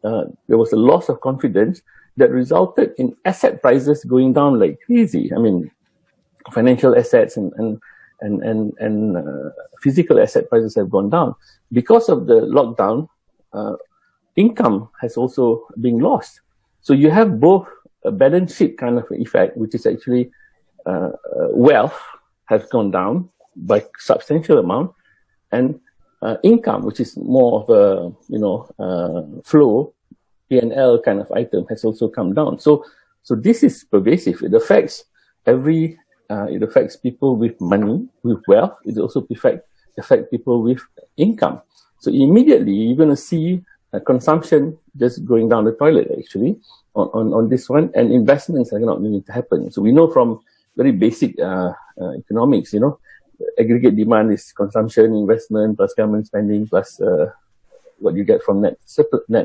there was a loss of confidence that resulted in asset prices going down like crazy. I mean, financial assets and physical asset prices have gone down. Because of the lockdown, income has also been lost. So you have both a balance sheet kind of effect, which is actually wealth has gone down by substantial amount, and income, which is more of a flow, P&L kind of item, has also come down. So this is pervasive. It affects it affects people with money, with wealth. It also affect people with income. So immediately you're going to see consumption just going down the toilet, actually, on this one, and investments are not going to happen. So we know from very basic economics, aggregate demand is consumption, investment, plus government spending, plus what you get from net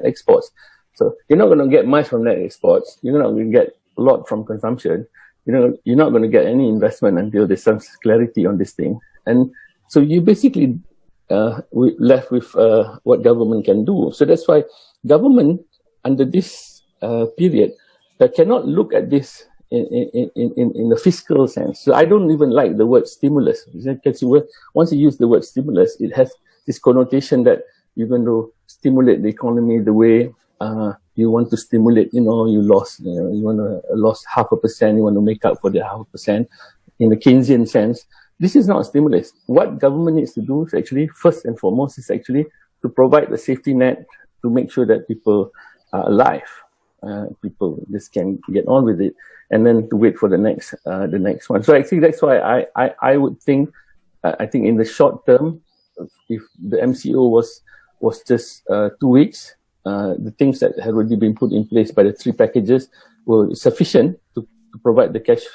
exports. So you're not going to get much from net exports. You're not going to get a lot from consumption. You're not going to get any investment until there's some clarity on this thing. And so you basically left with what government can do. So that's why government, under this period, cannot look at this in the fiscal sense. So I don't even like the word stimulus. Once you use the word stimulus, it has this connotation that you're going to stimulate the economy the way you want to stimulate, you lost 0.5%, you want to make up for the 0.5% in the Keynesian sense. This is not a stimulus. What government needs to do is actually, first and foremost, is actually to provide the safety net to make sure that people are alive. People just can get on with it, and then to wait for the next one. So actually, that's why I would think, I think in the short term, if the MCO was just 2 weeks, the things that had already been put in place by the 3 packages were sufficient to provide the cash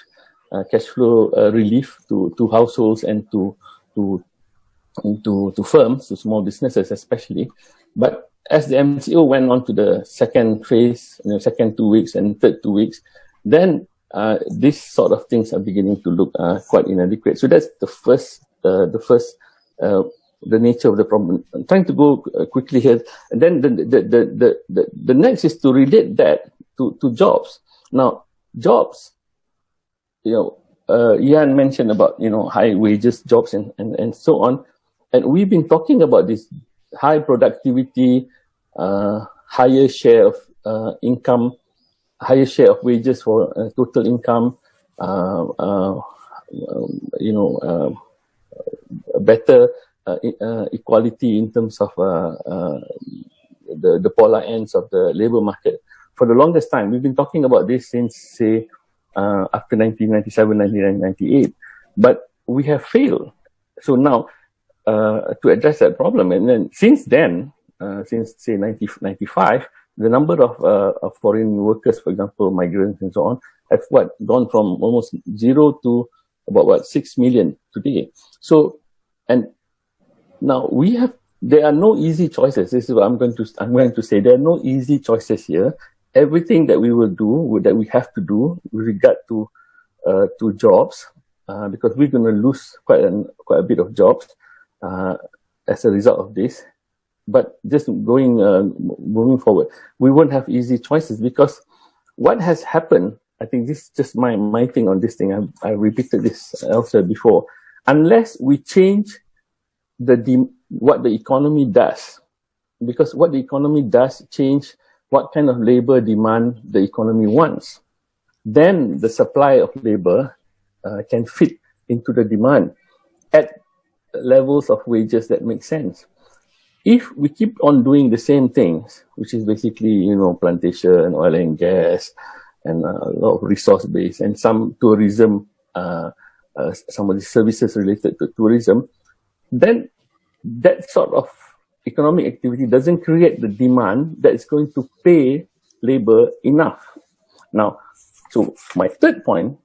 flow relief to households and to firms, to small businesses especially. But as the MCO went on to the second phase, second 2 weeks and third 2 weeks, then these sort of things are beginning to look quite inadequate. So that's the nature of the problem. I'm trying to go quickly here. And then the next is to relate that to jobs. Now, jobs, Ian mentioned about, high wages jobs and so on. And we've been talking about this high productivity, higher share of income, higher share of wages for total income, better equality in terms of the polar ends of the labor market. For the longest time, we've been talking about this since, say, after 1997, 1998, but we have failed. So now, to address that problem, and then since then, since say 1995, the number of foreign workers, for example, migrants and so on, have gone from almost 0 to about 6 million today. So, and now there are no easy choices. This is what I'm going to say. There are no easy choices here. Everything that we will do, that we have to do with regard to jobs, because we're going to lose quite a bit of jobs as a result of this. But just moving forward, we won't have easy choices, because what has happened, I think this is just my thing on this thing. I repeated this elsewhere before. Unless we change what the economy does, because what the economy does change what kind of labor demand the economy wants, then the supply of labor can fit into the demand at levels of wages that make sense. If we keep on doing the same things, which is basically, plantation, oil and gas, and a lot of resource base, and some tourism, some of the services related to tourism, then that sort of economic activity doesn't create the demand that is going to pay labor enough. Now, so my third point,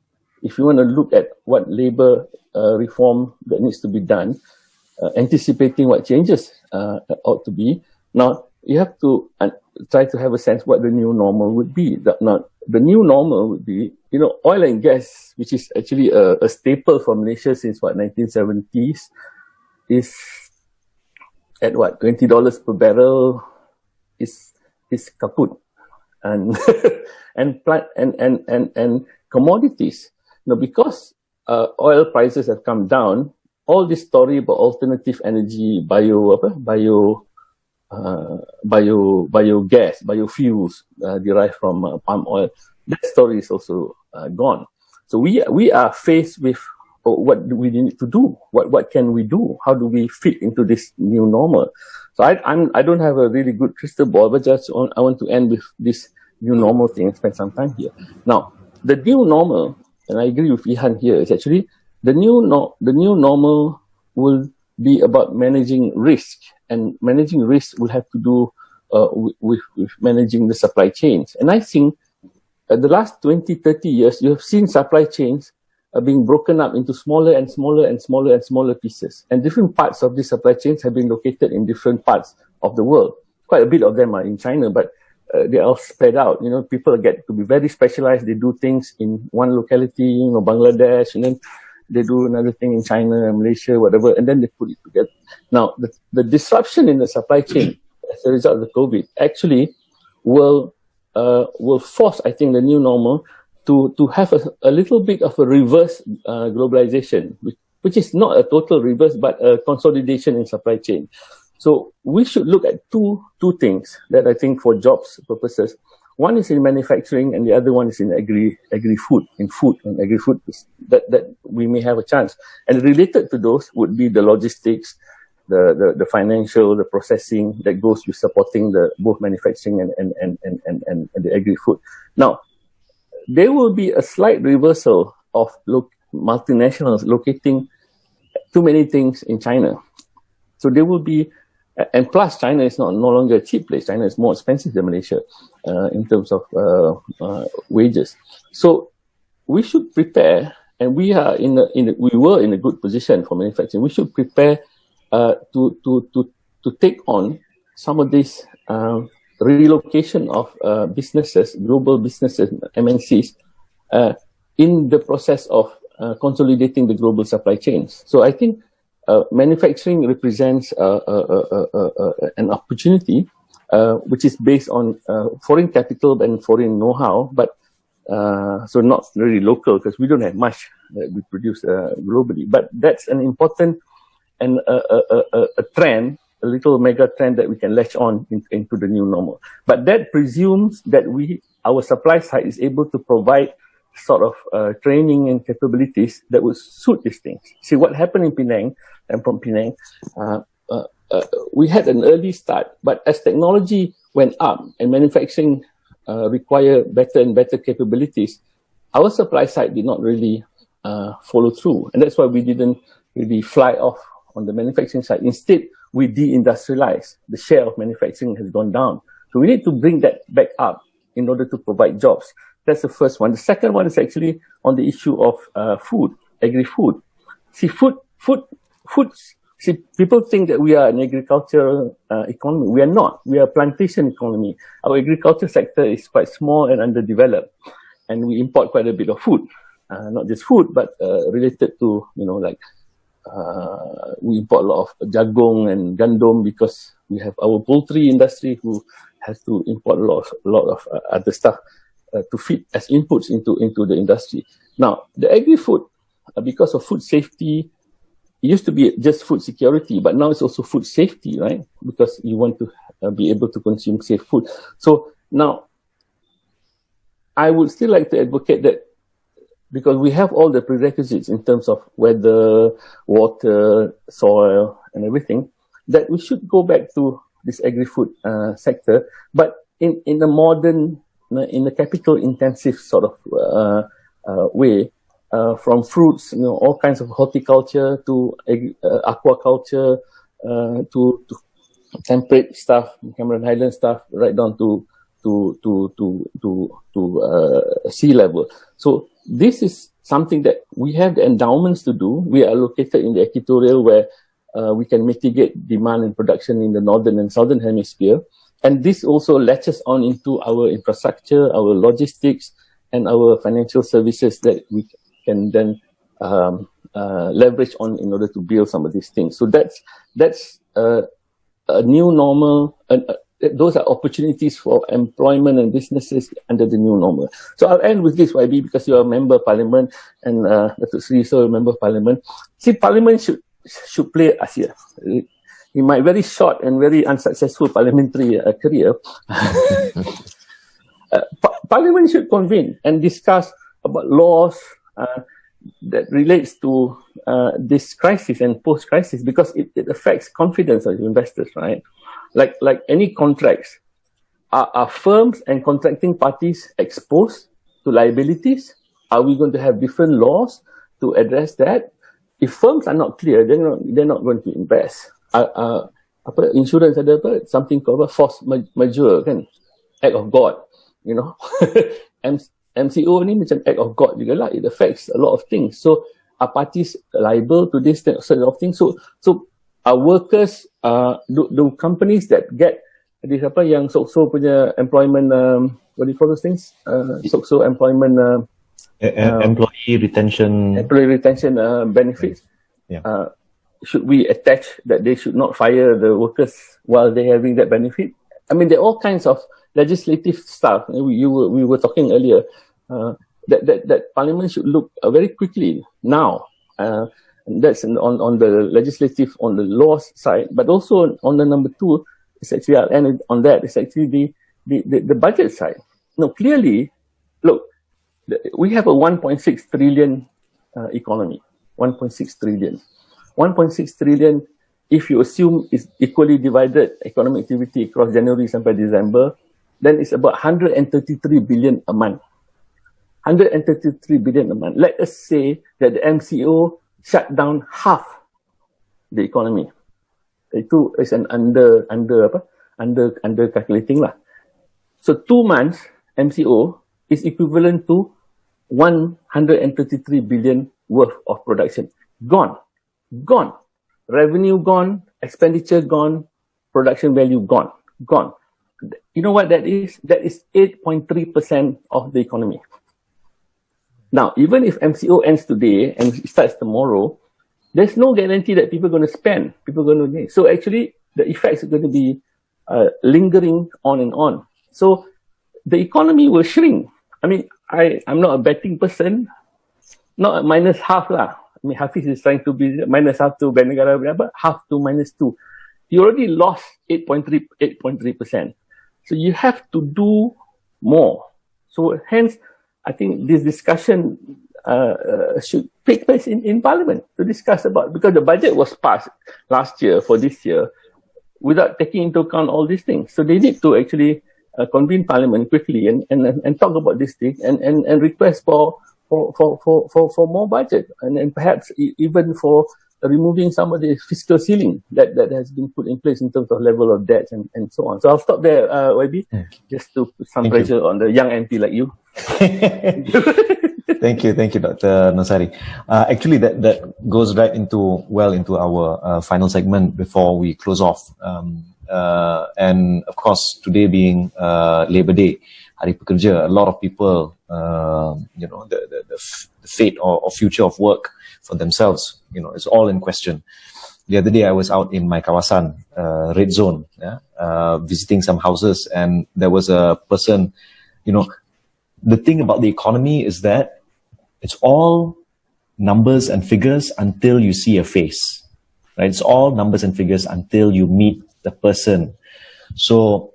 if you want to look at what labor reform that needs to be done, anticipating what changes ought to be, now you have to try to have a sense what the new normal would be. The new normal would be, oil and gas, which is actually a staple for Malaysia since 1970s, is at $20 per barrel is kaput, and and commodities. Because oil prices have come down, all this story about alternative energy, biogas, biofuels derived from palm oil, that story is also gone. So we are faced with what do we need to do? What can we do? How do we fit into this new normal? So I don't have a really good crystal ball, but I want to end with this new normal thing and spend some time here. Now, the new normal, and I agree with Ihan here, is actually the new normal will be about managing risk, and managing risk will have to do with managing the supply chains. And I think the last 20, 30 years, you have seen supply chains being broken up into smaller and smaller and smaller and smaller pieces. And different parts of these supply chains have been located in different parts of the world. Quite a bit of them are in China, but they're all spread out. You know, people get to be very specialized. They do things in one locality, you know, Bangladesh, and then they do another thing in China, Malaysia, whatever, and then they put it together. Now, the disruption in the supply chain as a result of the COVID actually will force, I think, the new normal to have a little bit of a reverse globalization, which is not a total reverse, but a consolidation in supply chain. So we should look at two things that I think for jobs purposes. One is in manufacturing, and the other one is in agri-food, and agri-food that we may have a chance. And related to those would be the logistics, the financial, the processing that goes with supporting both manufacturing and the agri-food. Now, there will be a slight reversal of multinationals locating too many things in China. So there will be, and plus China is no longer a cheap place. China is more expensive than Malaysia in terms of wages. So we should prepare, and we are we were in a good position for manufacturing. We should prepare to take on some of this relocation of businesses, global businesses, MNCs, in the process of consolidating the global supply chains. So I think manufacturing represents an opportunity which is based on foreign capital and foreign know-how, but so not really local, because we don't have much that we produce globally. But that's an important and a trend, a little mega trend that we can latch on into the new normal. But that presumes that our supply side is able to provide sort of training and capabilities that would suit these things. See, what happened in Penang, and from Penang, we had an early start, but as technology went up and manufacturing required better and better capabilities, our supply side did not really follow through. And that's why we didn't really fly off on the manufacturing side. Instead, we deindustrialize. The share of manufacturing has gone down. So we need to bring that back up in order to provide jobs. That's the first one. The second one is actually on the issue of food, agri-food. See, see, people think that we are an agricultural economy. We are not. We are a plantation economy. Our agriculture sector is quite small and underdeveloped. And we import quite a bit of food. Not just food, but related to, we import a lot of jagung and gandum because we have our poultry industry who has to import a lot of other stuff to feed as inputs into the industry. Now, the agri-food, because of food safety, it used to be just food security, but now it's also food safety, right? Because you want to be able to consume safe food. So now, I would still like to advocate that because we have all the prerequisites in terms of weather, water, soil, and everything, that we should go back to this agri-food sector, but in a modern, in a capital-intensive sort of way, from fruits, all kinds of horticulture to aquaculture to temperate stuff, Cameron Highland stuff, right down to sea level. So this is something that we have the endowments to do. We are located in the equatorial where we can mitigate demand and production in the northern and southern hemisphere. And this also latches on into our infrastructure, our logistics, and our financial services that we can then leverage on in order to build some of these things. So that's a new normal. Those are opportunities for employment and businesses under the new normal. So I'll end with this, YB, because you are a member of parliament and Datuk Seri is a member of parliament. See, parliament should play us here. In my very short and very unsuccessful parliamentary career, Parliament should convene and discuss about laws that relates to this crisis and post-crisis, because it affects confidence of investors, right? Like any contracts, are firms and contracting parties exposed to liabilities? Are we going to have different laws to address that? If firms are not clear, they're not going to invest. Insurance ada apa? Something called force majeure, kan? Act of God, you know. MCO ni macam act of God juga lah. It affects a lot of things. So are parties liable to this sort of thing? So are workers, do companies that get this apa yang so punya employment, what do you call those things? So employment employee retention benefits. Yeah. Should we attach that they should not fire the workers while they're having that benefit? I mean, there are all kinds of legislative stuff. We were talking earlier that Parliament should look very quickly now. That's on the legislative, on the laws side, but also on the number two. It's actually, I'll end on that. It's actually the budget side. No, clearly, look, we have a 1.6 trillion economy. 1.6 trillion. 1.6 trillion, if you assume is equally divided economic activity across January sampai December, then it's about 133 billion a month. 133 billion a month. Let us say that the MCO shut down half the economy. Itu is an under calculating lah. So 2 months MCO is equivalent to 133 billion worth of production. Gone. Revenue gone, expenditure gone, production value gone. You know what that is? That is 8.3% of the economy. Now, even if MCO ends today and starts tomorrow, there's no guarantee that people are going to spend. So actually, the effects are going to be lingering on and on. So the economy will shrink. I mean, I'm not a betting person, not minus half lah. I mean, Hafiz is trying to be minus half to negara berapa? Half to minus 2. You already lost 8.3%. So you have to do more. So hence, I think this discussion should take place in Parliament to discuss about, because the budget was passed last year for this year without taking into account all these things. So they need to actually convene Parliament quickly and talk about this thing and request for more budget and perhaps even for removing some of the fiscal ceiling that has been put in place in terms of level of debt and so on. So I'll stop there, YB, just to put some pressure on the young MP like you. Thank you, Dr. Nosari. Actually, that goes right into our final segment before we close off. And of course, today being Labor Day, Hari Pekerja, a lot of people, the fate or future of work for themselves, it's all in question. The other day, I was out in my kawasan, red zone, visiting some houses, and there was a person, the thing about the economy is that it's all numbers and figures until you see a face, right? It's all numbers and figures until you meet the person. So,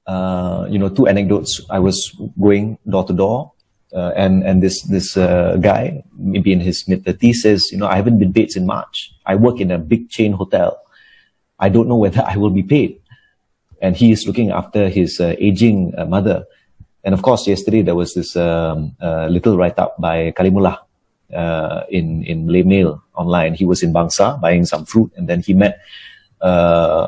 2 anecdotes. I was going door to door, and this guy, maybe in his mid-30s, says, I haven't been paid in March. I work in a big chain hotel. I don't know whether I will be paid. And he is looking after his aging mother. And of course, yesterday there was this little write-up by Kalimullah in Malay Mail online. He was in Bangsa buying some fruit, and then he met a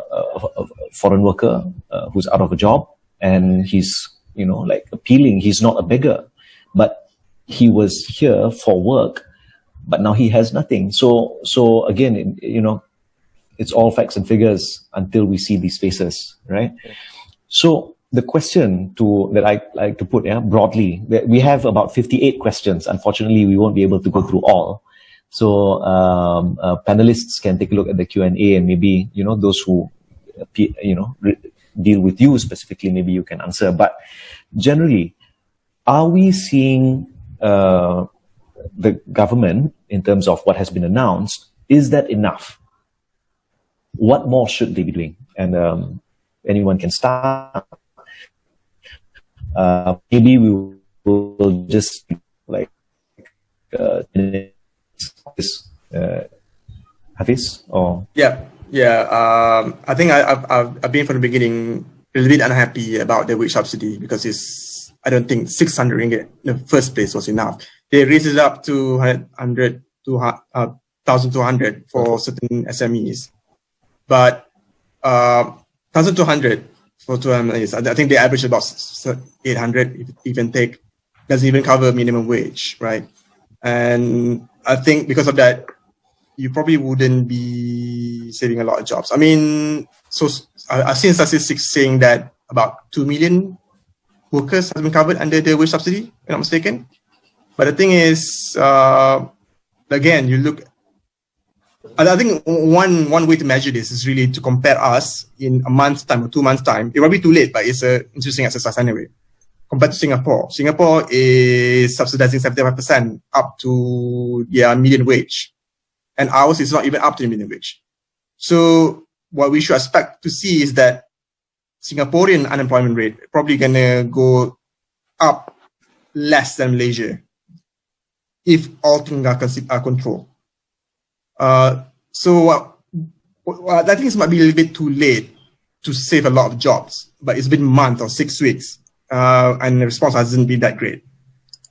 foreign worker who's out of a job, and he's appealing. He's not a beggar, but he was here for work, but now he has nothing. So again, it's all facts and figures until we see these faces, right? So the question that I like to put broadly, we have about 58 questions. Unfortunately, we won't be able to go through all. So panelists can take a look at the Q&A, and maybe, those who, deal with you specifically, maybe you can answer. But generally, are we seeing the government, in terms of what has been announced, is that enough? What more should they be doing? And anyone can start. maybe we will just like this Hafiz or yeah. I think I've been from the beginning a little bit unhappy about the wage subsidy because I don't think 600 ringgit in the first place was enough. They raised it up to 100 to 1,200 for certain SMEs, but 1,200 for 2 SMEs. I think they average about 800, even take, doesn't even cover minimum wage, right? And I think because of that, you probably wouldn't be saving a lot of jobs. I mean, so I've seen statistics saying that about 2 million workers have been covered under the wage subsidy, if I'm not mistaken. But the thing is, again, you look, I think one way to measure this is really to compare us in a month's time or 2 months' time. It will be too late, but it's an interesting exercise anyway. Compared to Singapore. Singapore is subsidizing 75% up to their median wage. And ours is not even up to the minimum wage. So what we should expect to see is that Singaporean unemployment rate probably gonna go up less than Malaysia if all things are controlled. So I think it might be a little bit too late to save a lot of jobs, but it's been a month or 6 weeks, and the response hasn't been that great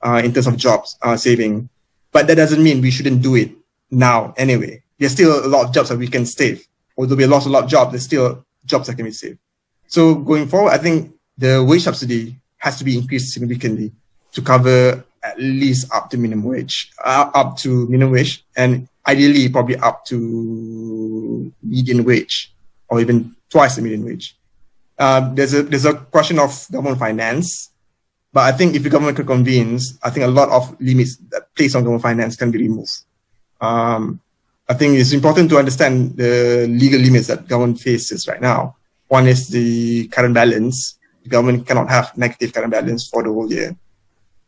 in terms of jobs saving. But that doesn't mean we shouldn't do it now anyway. There's still a lot of jobs that we can save. Although we lost a lot of jobs, there's still jobs that can be saved. So going forward, I think the wage subsidy has to be increased significantly to cover at least up to minimum wage, and ideally probably up to median wage or even twice the median wage. There's a question of government finance, but I think if the government could convince, I think a lot of limits that placed on government finance can be removed. I think it's important to understand the legal limits that government faces right now. One is the current balance. The government cannot have negative current balance for the whole year.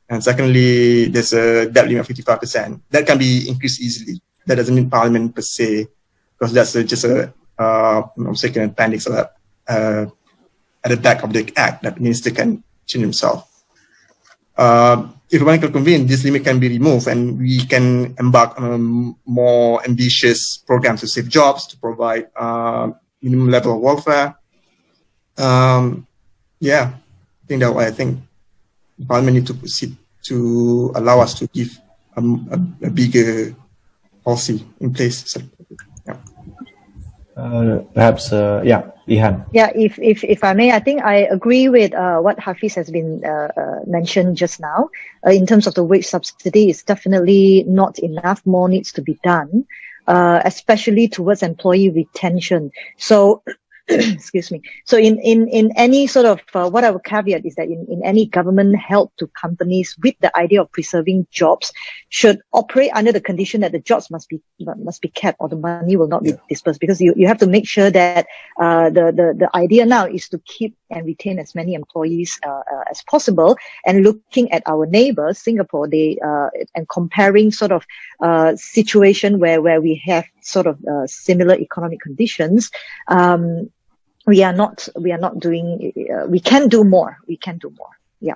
And secondly, there's a debt limit of 55%. That can be increased easily. That doesn't need Parliament per se, because that's just a second appendix at the back of the Act that the minister can change himself. If one can convene, this limit can be removed and we can embark on a more ambitious program to save jobs, to provide minimum level of welfare. I think Parliament need to proceed to allow us to give a bigger policy in place. So, perhaps, Ihan. Yeah, if I may, I think I agree with what Hafiz has been mentioned just now. In terms of the wage subsidy, it's definitely not enough. More needs to be done, especially towards employee retention. So, excuse me. So in any sort of, what I would caveat is that in any government help to companies with the idea of preserving jobs should operate under the condition that the jobs must be kept or the money will not be dispersed, because you have to make sure that the idea now is to keep and retain as many employees as possible. And looking at our neighbors, Singapore, and comparing sort of situation where we have sort of similar economic conditions, we are not doing, we can do more. Yeah.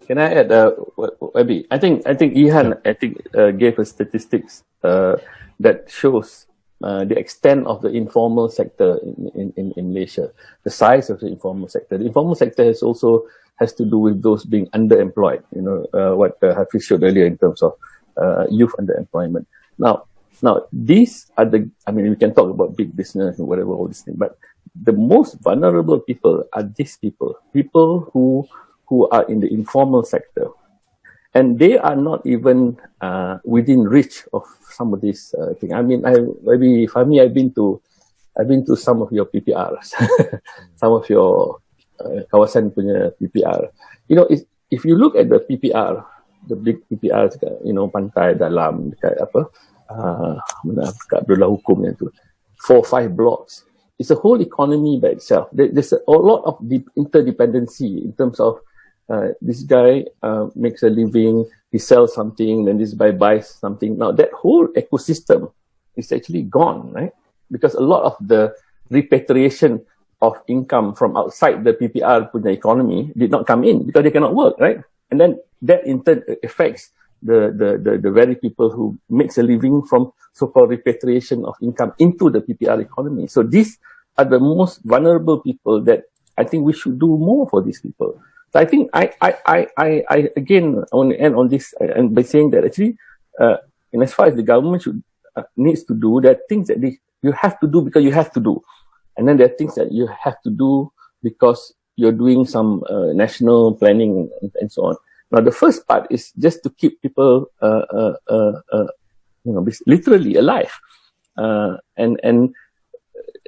Can I add, Abi? I think Ihan, gave us statistics that shows the extent of the informal sector in Malaysia, the size of the informal sector. The informal sector has to do with those being underemployed, what Hafiz showed earlier in terms of youth underemployment. Now, these are we can talk about big business and whatever, all these things, but the most vulnerable people are these people who are in the informal sector. And they are not even within reach of some of these things. I mean, Fahmi, I've been to some of your PPRs, some of your kawasan punya PPR. If you look at the PPR, the big PPRs, Pantai, Dalam, kat Abdullah Hukum yang tu, 4 or 5 blocks. It's a whole economy by itself. There's a lot of interdependency in terms of this guy makes a living, he sells something, then this guy buys something. Now that whole ecosystem is actually gone, right? Because a lot of the repatriation of income from outside the PPR punya economy did not come in because they cannot work, right? And then that in turn affects the very people who makes a living from so-called repatriation of income into the PPR economy. So these are the most vulnerable people that I think we should do more for these people. So I think I again want to end on this and by saying that actually, in as far as the government needs to do, there are things that you have to do because you have to do, and then there are things that you have to do because you're doing some national planning and so on. Now, the first part is just to keep people, literally alive, and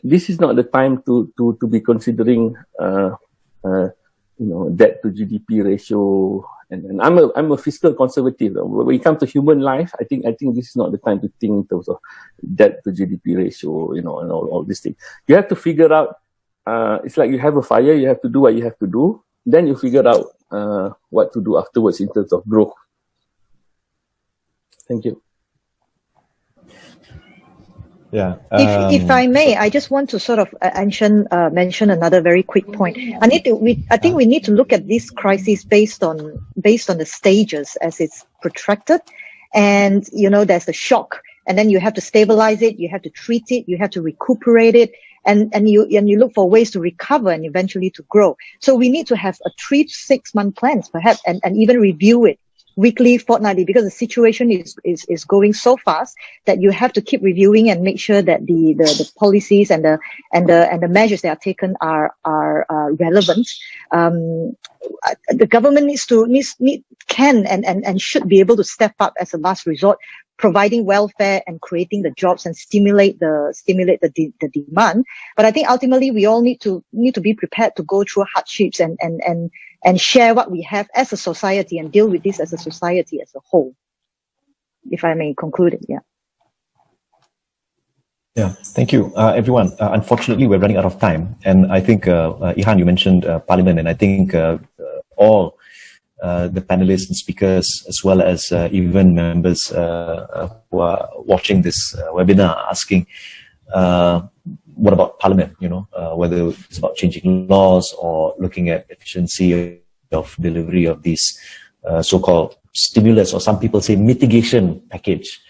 this is not the time to be considering, debt to GDP ratio. And I'm a fiscal conservative. When it comes to human life, I think this is not the time to think in terms of debt to GDP ratio, and all these things. You have to figure out. It's like you have a fire. You have to do what you have to do. Then you figure out what to do afterwards in terms of growth. Thank you. Yeah. If I may, I just want to sort of mention another very quick point. I think we need to look at this crisis based on the stages as it's protracted, and there's the shock, and then you have to stabilize it, you have to treat it, you have to recuperate it, and you look for ways to recover and eventually to grow. So we need to have a 3 to 6 month plans perhaps, and even review it weekly, fortnightly, because the situation is going so fast that you have to keep reviewing and make sure that the policies and the measures that are taken are relevant. The government can and should be able to step up as a last resort, providing welfare and creating the jobs and stimulate the demand. But I think ultimately we all need to be prepared to go through hardships and share what we have as a society and deal with this as a society as a whole. If I may conclude it, yeah. Yeah, thank you, everyone. Unfortunately, we're running out of time, and I think Ihan, you mentioned Parliament, and I think all the panelists and speakers, as well as even members who are watching this webinar, are asking, what about Parliament? Whether it's about changing laws or looking at efficiency of delivery of these so-called stimulus, or some people say mitigation package.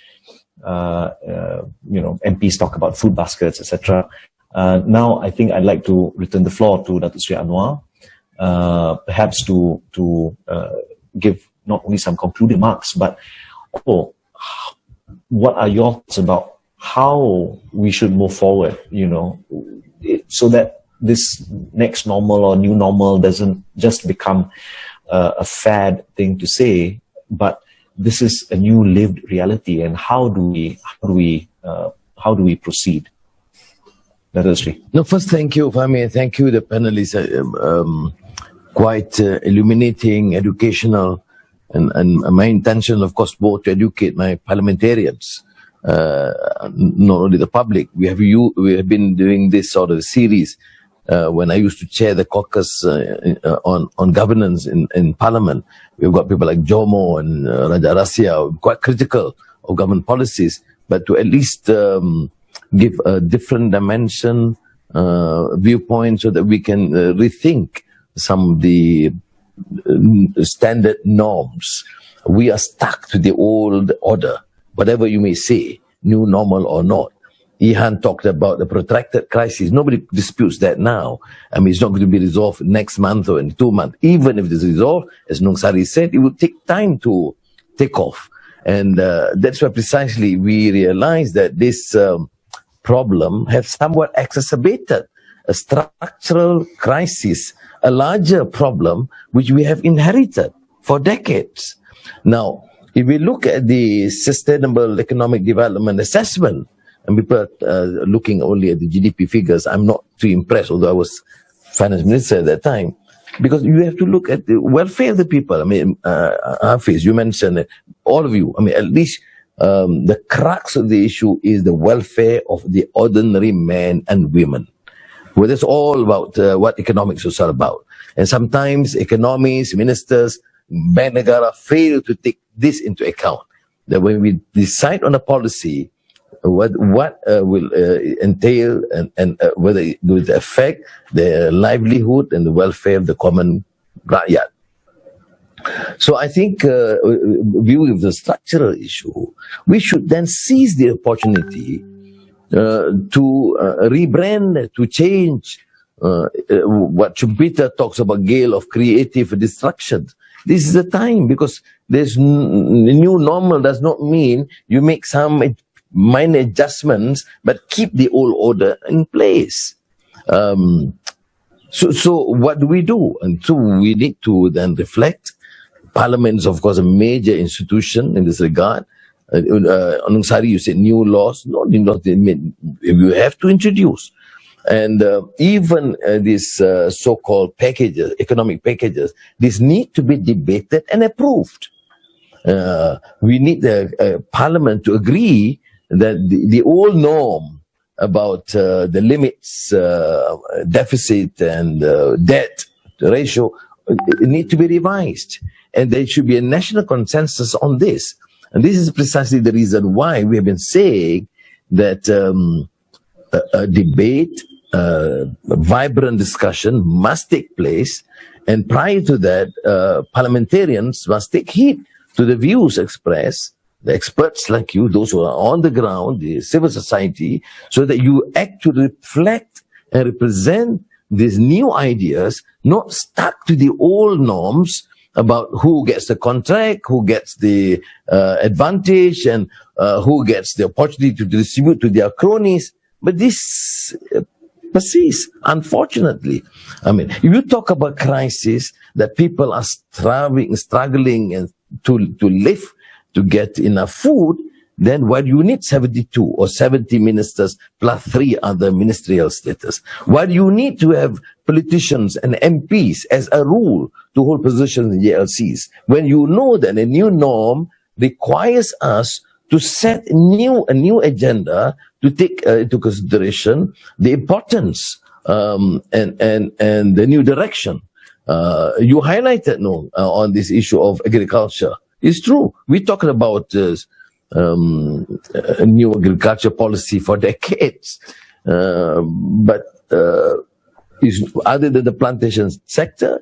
MPs talk about food baskets, etc. Now, I think I'd like to return the floor to Datuk Seri Anwar, perhaps to give not only some concluding remarks, but what are your thoughts about how we should move forward, so that this next normal or new normal doesn't just become a fad thing to say, but this is a new lived reality, and how do we proceed? Datuk Seri. No, first, thank you, Fahmi. Thank you, the panelists. Quite illuminating, educational, and my intention, of course, both to educate my parliamentarians, not only the public. We have been doing this sort of series when I used to chair the caucus on governance in Parliament. We've got people like Jomo and Raja Rasya, quite critical of government policies, but to at least give a different dimension, viewpoint, so that we can rethink some of the standard norms. We are stuck to the old order, whatever you may say, new normal or not. Ihan talked about the protracted crisis. Nobody disputes that now. I mean, it's not going to be resolved next month or in 2 months. Even if it is resolved, as Nong Sari said, it will take time to take off. And that's why precisely we realize that this problem has somewhat exacerbated a structural crisis, a larger problem which we have inherited for decades. Now, if we look at the Sustainable Economic Development Assessment, and people looking only at the GDP figures, I'm not too impressed, although I was finance minister at that time, because you have to look at the welfare of the people. I mean, Hafiz, you mentioned it, all of you. I mean, at least the crux of the issue is the welfare of the ordinary men and women. Well, that's all about what economics is all about. And sometimes economists, ministers, Bank Negara fail to take this into account. That when we decide on a policy, what will entail and whether it will affect the livelihood and the welfare of the common rakyat. So I think, viewing the structural issue, we should then seize the opportunity to rebrand, to change what Schumpeter talks about, gale of creative destruction. This is the time, because there's the new normal does not mean you make some minor adjustments, but keep the old order in place. So what do we do? And so we need to then reflect. Parliament is, of course, a major institution in this regard. Anung Sari, you said new laws. No, you have to introduce. And even these so-called packages, economic packages, these need to be debated and approved. We need the Parliament to agree that the old norm about the limits, deficit and debt ratio need to be revised. And there should be a national consensus on this. And this is precisely the reason why we have been saying that a debate, vibrant discussion must take place. And prior to that, parliamentarians must take heed to the views expressed, the experts like you, those who are on the ground, the civil society, so that you actually reflect and represent these new ideas, not stuck to the old norms about who gets the contract, who gets the advantage, and who gets the opportunity to distribute to their cronies. But this persists, unfortunately. I mean, if you talk about crisis, that people are struggling and to live, to get enough food, then why do you need 72 or 70 ministers plus 3 other ministerial status? Why do you need to have politicians and MPs as a rule to hold positions in JLCs? When you know that a new norm requires us to set a new agenda to take into consideration the importance and the new direction. You highlighted on this issue of agriculture. It's true. We're talking about a new agriculture policy for decades. But other than the plantation sector,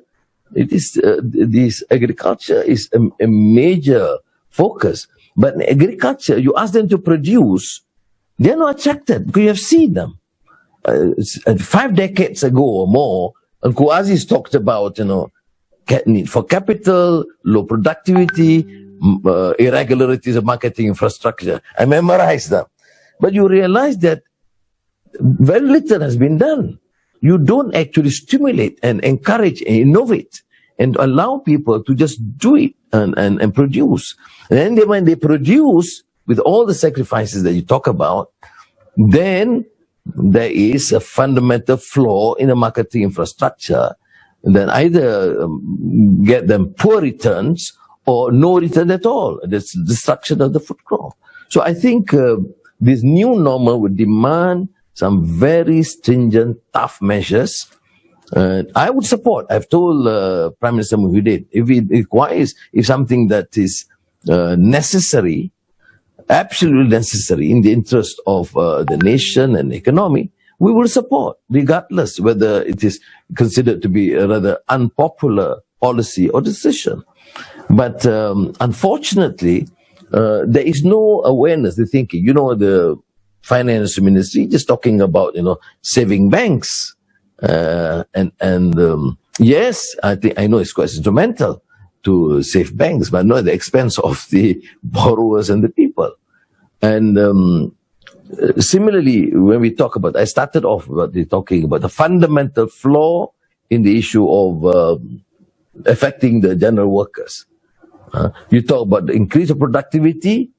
it is this agriculture is a major focus. But in agriculture, you ask them to produce, they're not attracted because you have seen them. 5 decades ago or more, Uncle Aziz talked about, need for capital, low productivity, irregularities of marketing infrastructure. I memorized them. But you realize that very little has been done. You don't actually stimulate and encourage and innovate and allow people to just do it and produce. And then when they produce with all the sacrifices that you talk about, then there is a fundamental flaw in the marketing infrastructure that either get them poor returns or no return at all. That's destruction of the food crop. So I think this new normal would demand some very stringent, tough measures. I would support. I've told Prime Minister Muhyiddin, if it requires, if something that is necessary, absolutely necessary in the interest of the nation and economy, we will support, regardless whether it is considered to be a rather unpopular policy or decision. But unfortunately, there is no awareness, the thinking. The finance ministry just talking about, saving banks. Yes, I know it's quite instrumental to save banks, but not at the expense of the borrowers and the people. And similarly, when we talk about, I started off talking about the fundamental flaw in the issue of affecting the general workers. You talk about the increase of productivity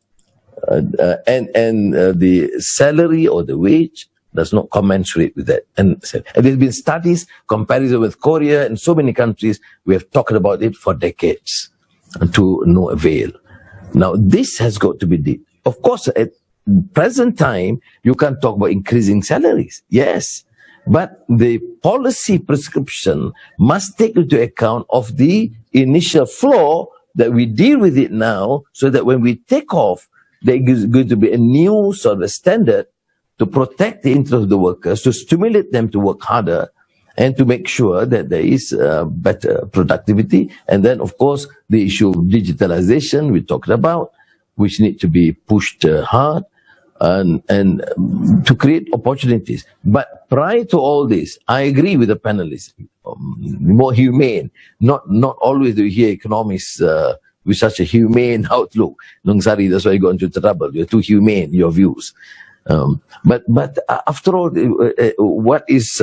and the salary or the wage does not commensurate with that. And there's been studies, comparison with Korea and so many countries. We have talked about it for decades to no avail. Now, this has got to be done. Of course, at present time, you can't talk about increasing salaries. Yes, but the policy prescription must take into account of the initial flaw that we deal with it now, so that when we take off there is going to be a new sort of standard to protect the interests of the workers, to stimulate them to work harder, and to make sure that there is better productivity. And then, of course, the issue of digitalization we talked about, which need to be pushed hard, and to create opportunities. But prior to all this, I agree with the panelists, more humane. Not always do you hear economists with such a humane outlook. Nung Sari, that's why you got into trouble. You're too humane, your views. But after all, what is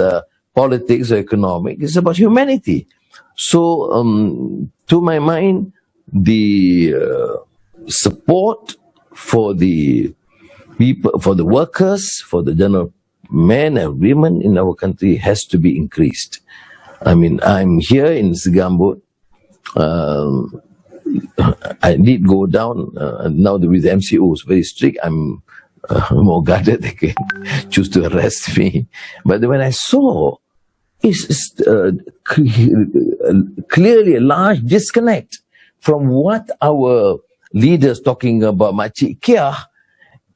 politics or economic? It's about humanity. So, to my mind, the support for the people, for the workers, for the general men and women in our country has to be increased. I mean, I'm here in Segambut. I did go down, now with the MCOs, very strict. I'm more guarded, they can choose to arrest me. But when I saw, it's clearly a large disconnect from what our leaders talking about Makcik Kia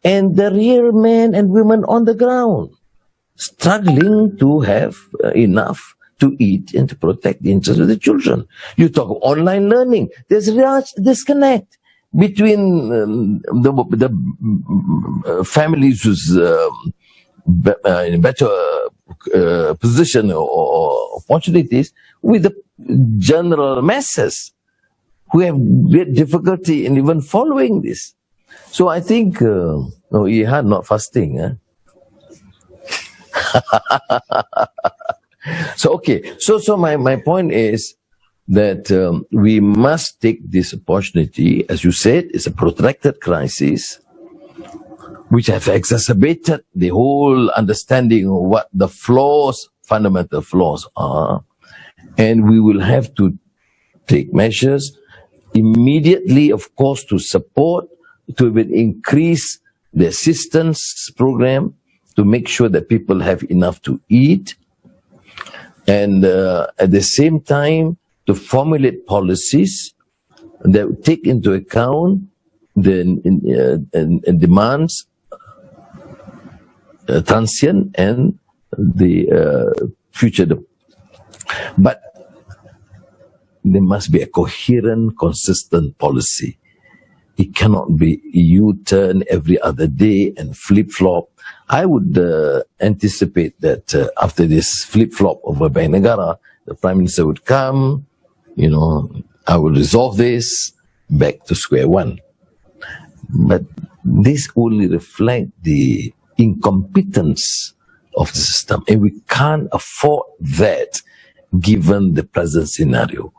and the real men and women on the ground, struggling to have enough to eat and to protect the interests of the children. You talk of online learning. There's a large disconnect between the families who's in a better position or opportunities with the general masses who have great difficulty in even following this. So I think, Ihan not fasting. So, okay. So my point is that we must take this opportunity. As you said, it's a protracted crisis which have exacerbated the whole understanding of what the flaws, fundamental flaws are. And we will have to take measures immediately, of course, to support, to even increase the assistance program to make sure that people have enough to eat. And at the same time, to formulate policies that take into account the demands, transient and the future. But there must be a coherent, consistent policy. It cannot be U-turn every other day and flip-flop. I would anticipate that after this flip-flop over Bank Negara, the Prime Minister would come, I will resolve this, back to square one. But this only reflects the incompetence of the system, and we can't afford that given the present scenario.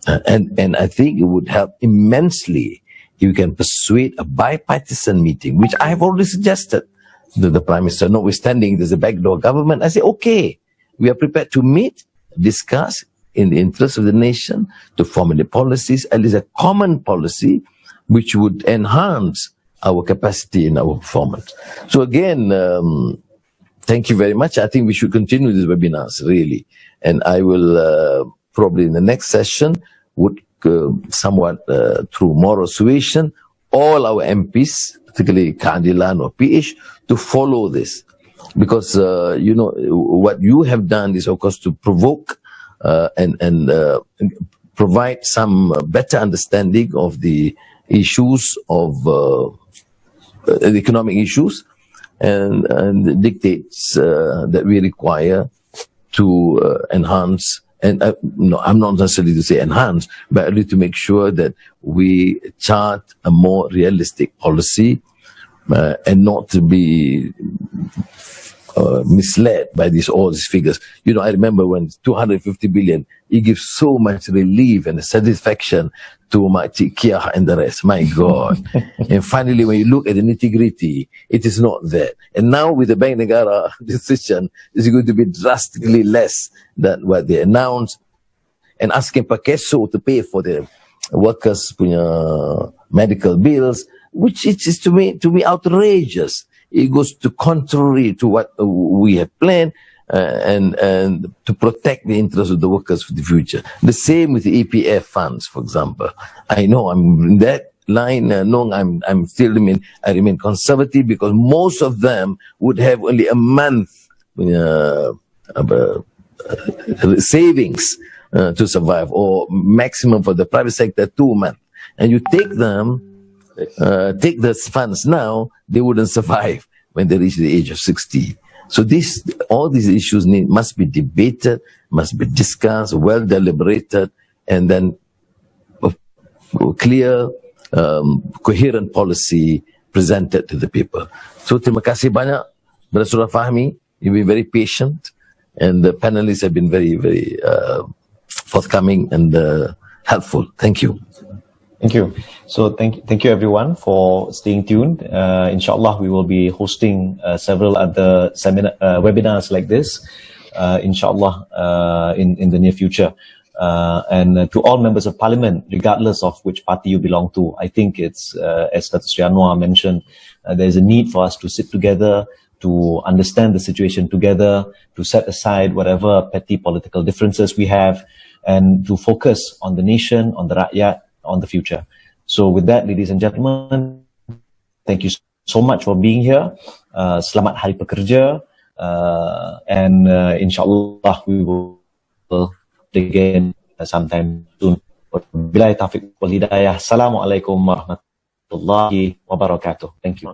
And I think it would help immensely if you can persuade a bipartisan meeting, which I have already suggested to the Prime Minister, notwithstanding there's a backdoor government. I say, okay, we are prepared to meet, discuss in the interest of the nation, to formulate policies, at least a common policy, which would enhance our capacity in our performance. So again, thank you very much. I think we should continue these webinars, really. And I will probably in the next session would somewhat through moral suasion, all our MPs, particularly Keadilan or PH, to follow this. Because, what you have done is, of course, to provoke and provide some better understanding of the issues of the economic issues and the dictates that we require to enhance. And I'm not necessarily to say enhance, but really to make sure that we chart a more realistic policy and not to be misled by all these figures. I remember when 250 billion, it gives so much relief and satisfaction to Makcik Kia and the rest. My God. And finally, when you look at the nitty-gritty, it is not there. And now with the Bank Negara decision, it's going to be drastically less than what they announced. And asking per peso to pay for the workers' medical bills, which is to me outrageous. It goes to contrary to what we have planned and to protect the interests of the workers for the future. The same with the EPF funds, for example. I know I'm in that line, no, I remain conservative, because most of them would have only a month savings to survive, or maximum for the private sector 2 months. And you take the funds now, they wouldn't survive when they reach the age of 60. So all these issues must be debated, must be discussed, well deliberated, and then clear, coherent policy presented to the people. So terima kasih banyak Brother Surah Fahmi. You've been very patient, and the panelists have been very, very forthcoming and helpful. Thank you. Thank you. So thank you everyone for staying tuned. Inshallah, we will be hosting several other webinars like this, inshallah, in the near future. And to all members of Parliament, regardless of which party you belong to, I think it's, as Datuk Seri Anwar mentioned, there's a need for us to sit together, to understand the situation together, to set aside whatever petty political differences we have, and to focus on the nation, on the rakyat, on the future. So with that, ladies and gentlemen, thank you so much for being here. Selamat Hari Pekerja, and inshallah we will again sometime soon. Wabillahi taufiq wal hidayah. Assalamualaikum warahmatullahi wabarakatuh. Thank you.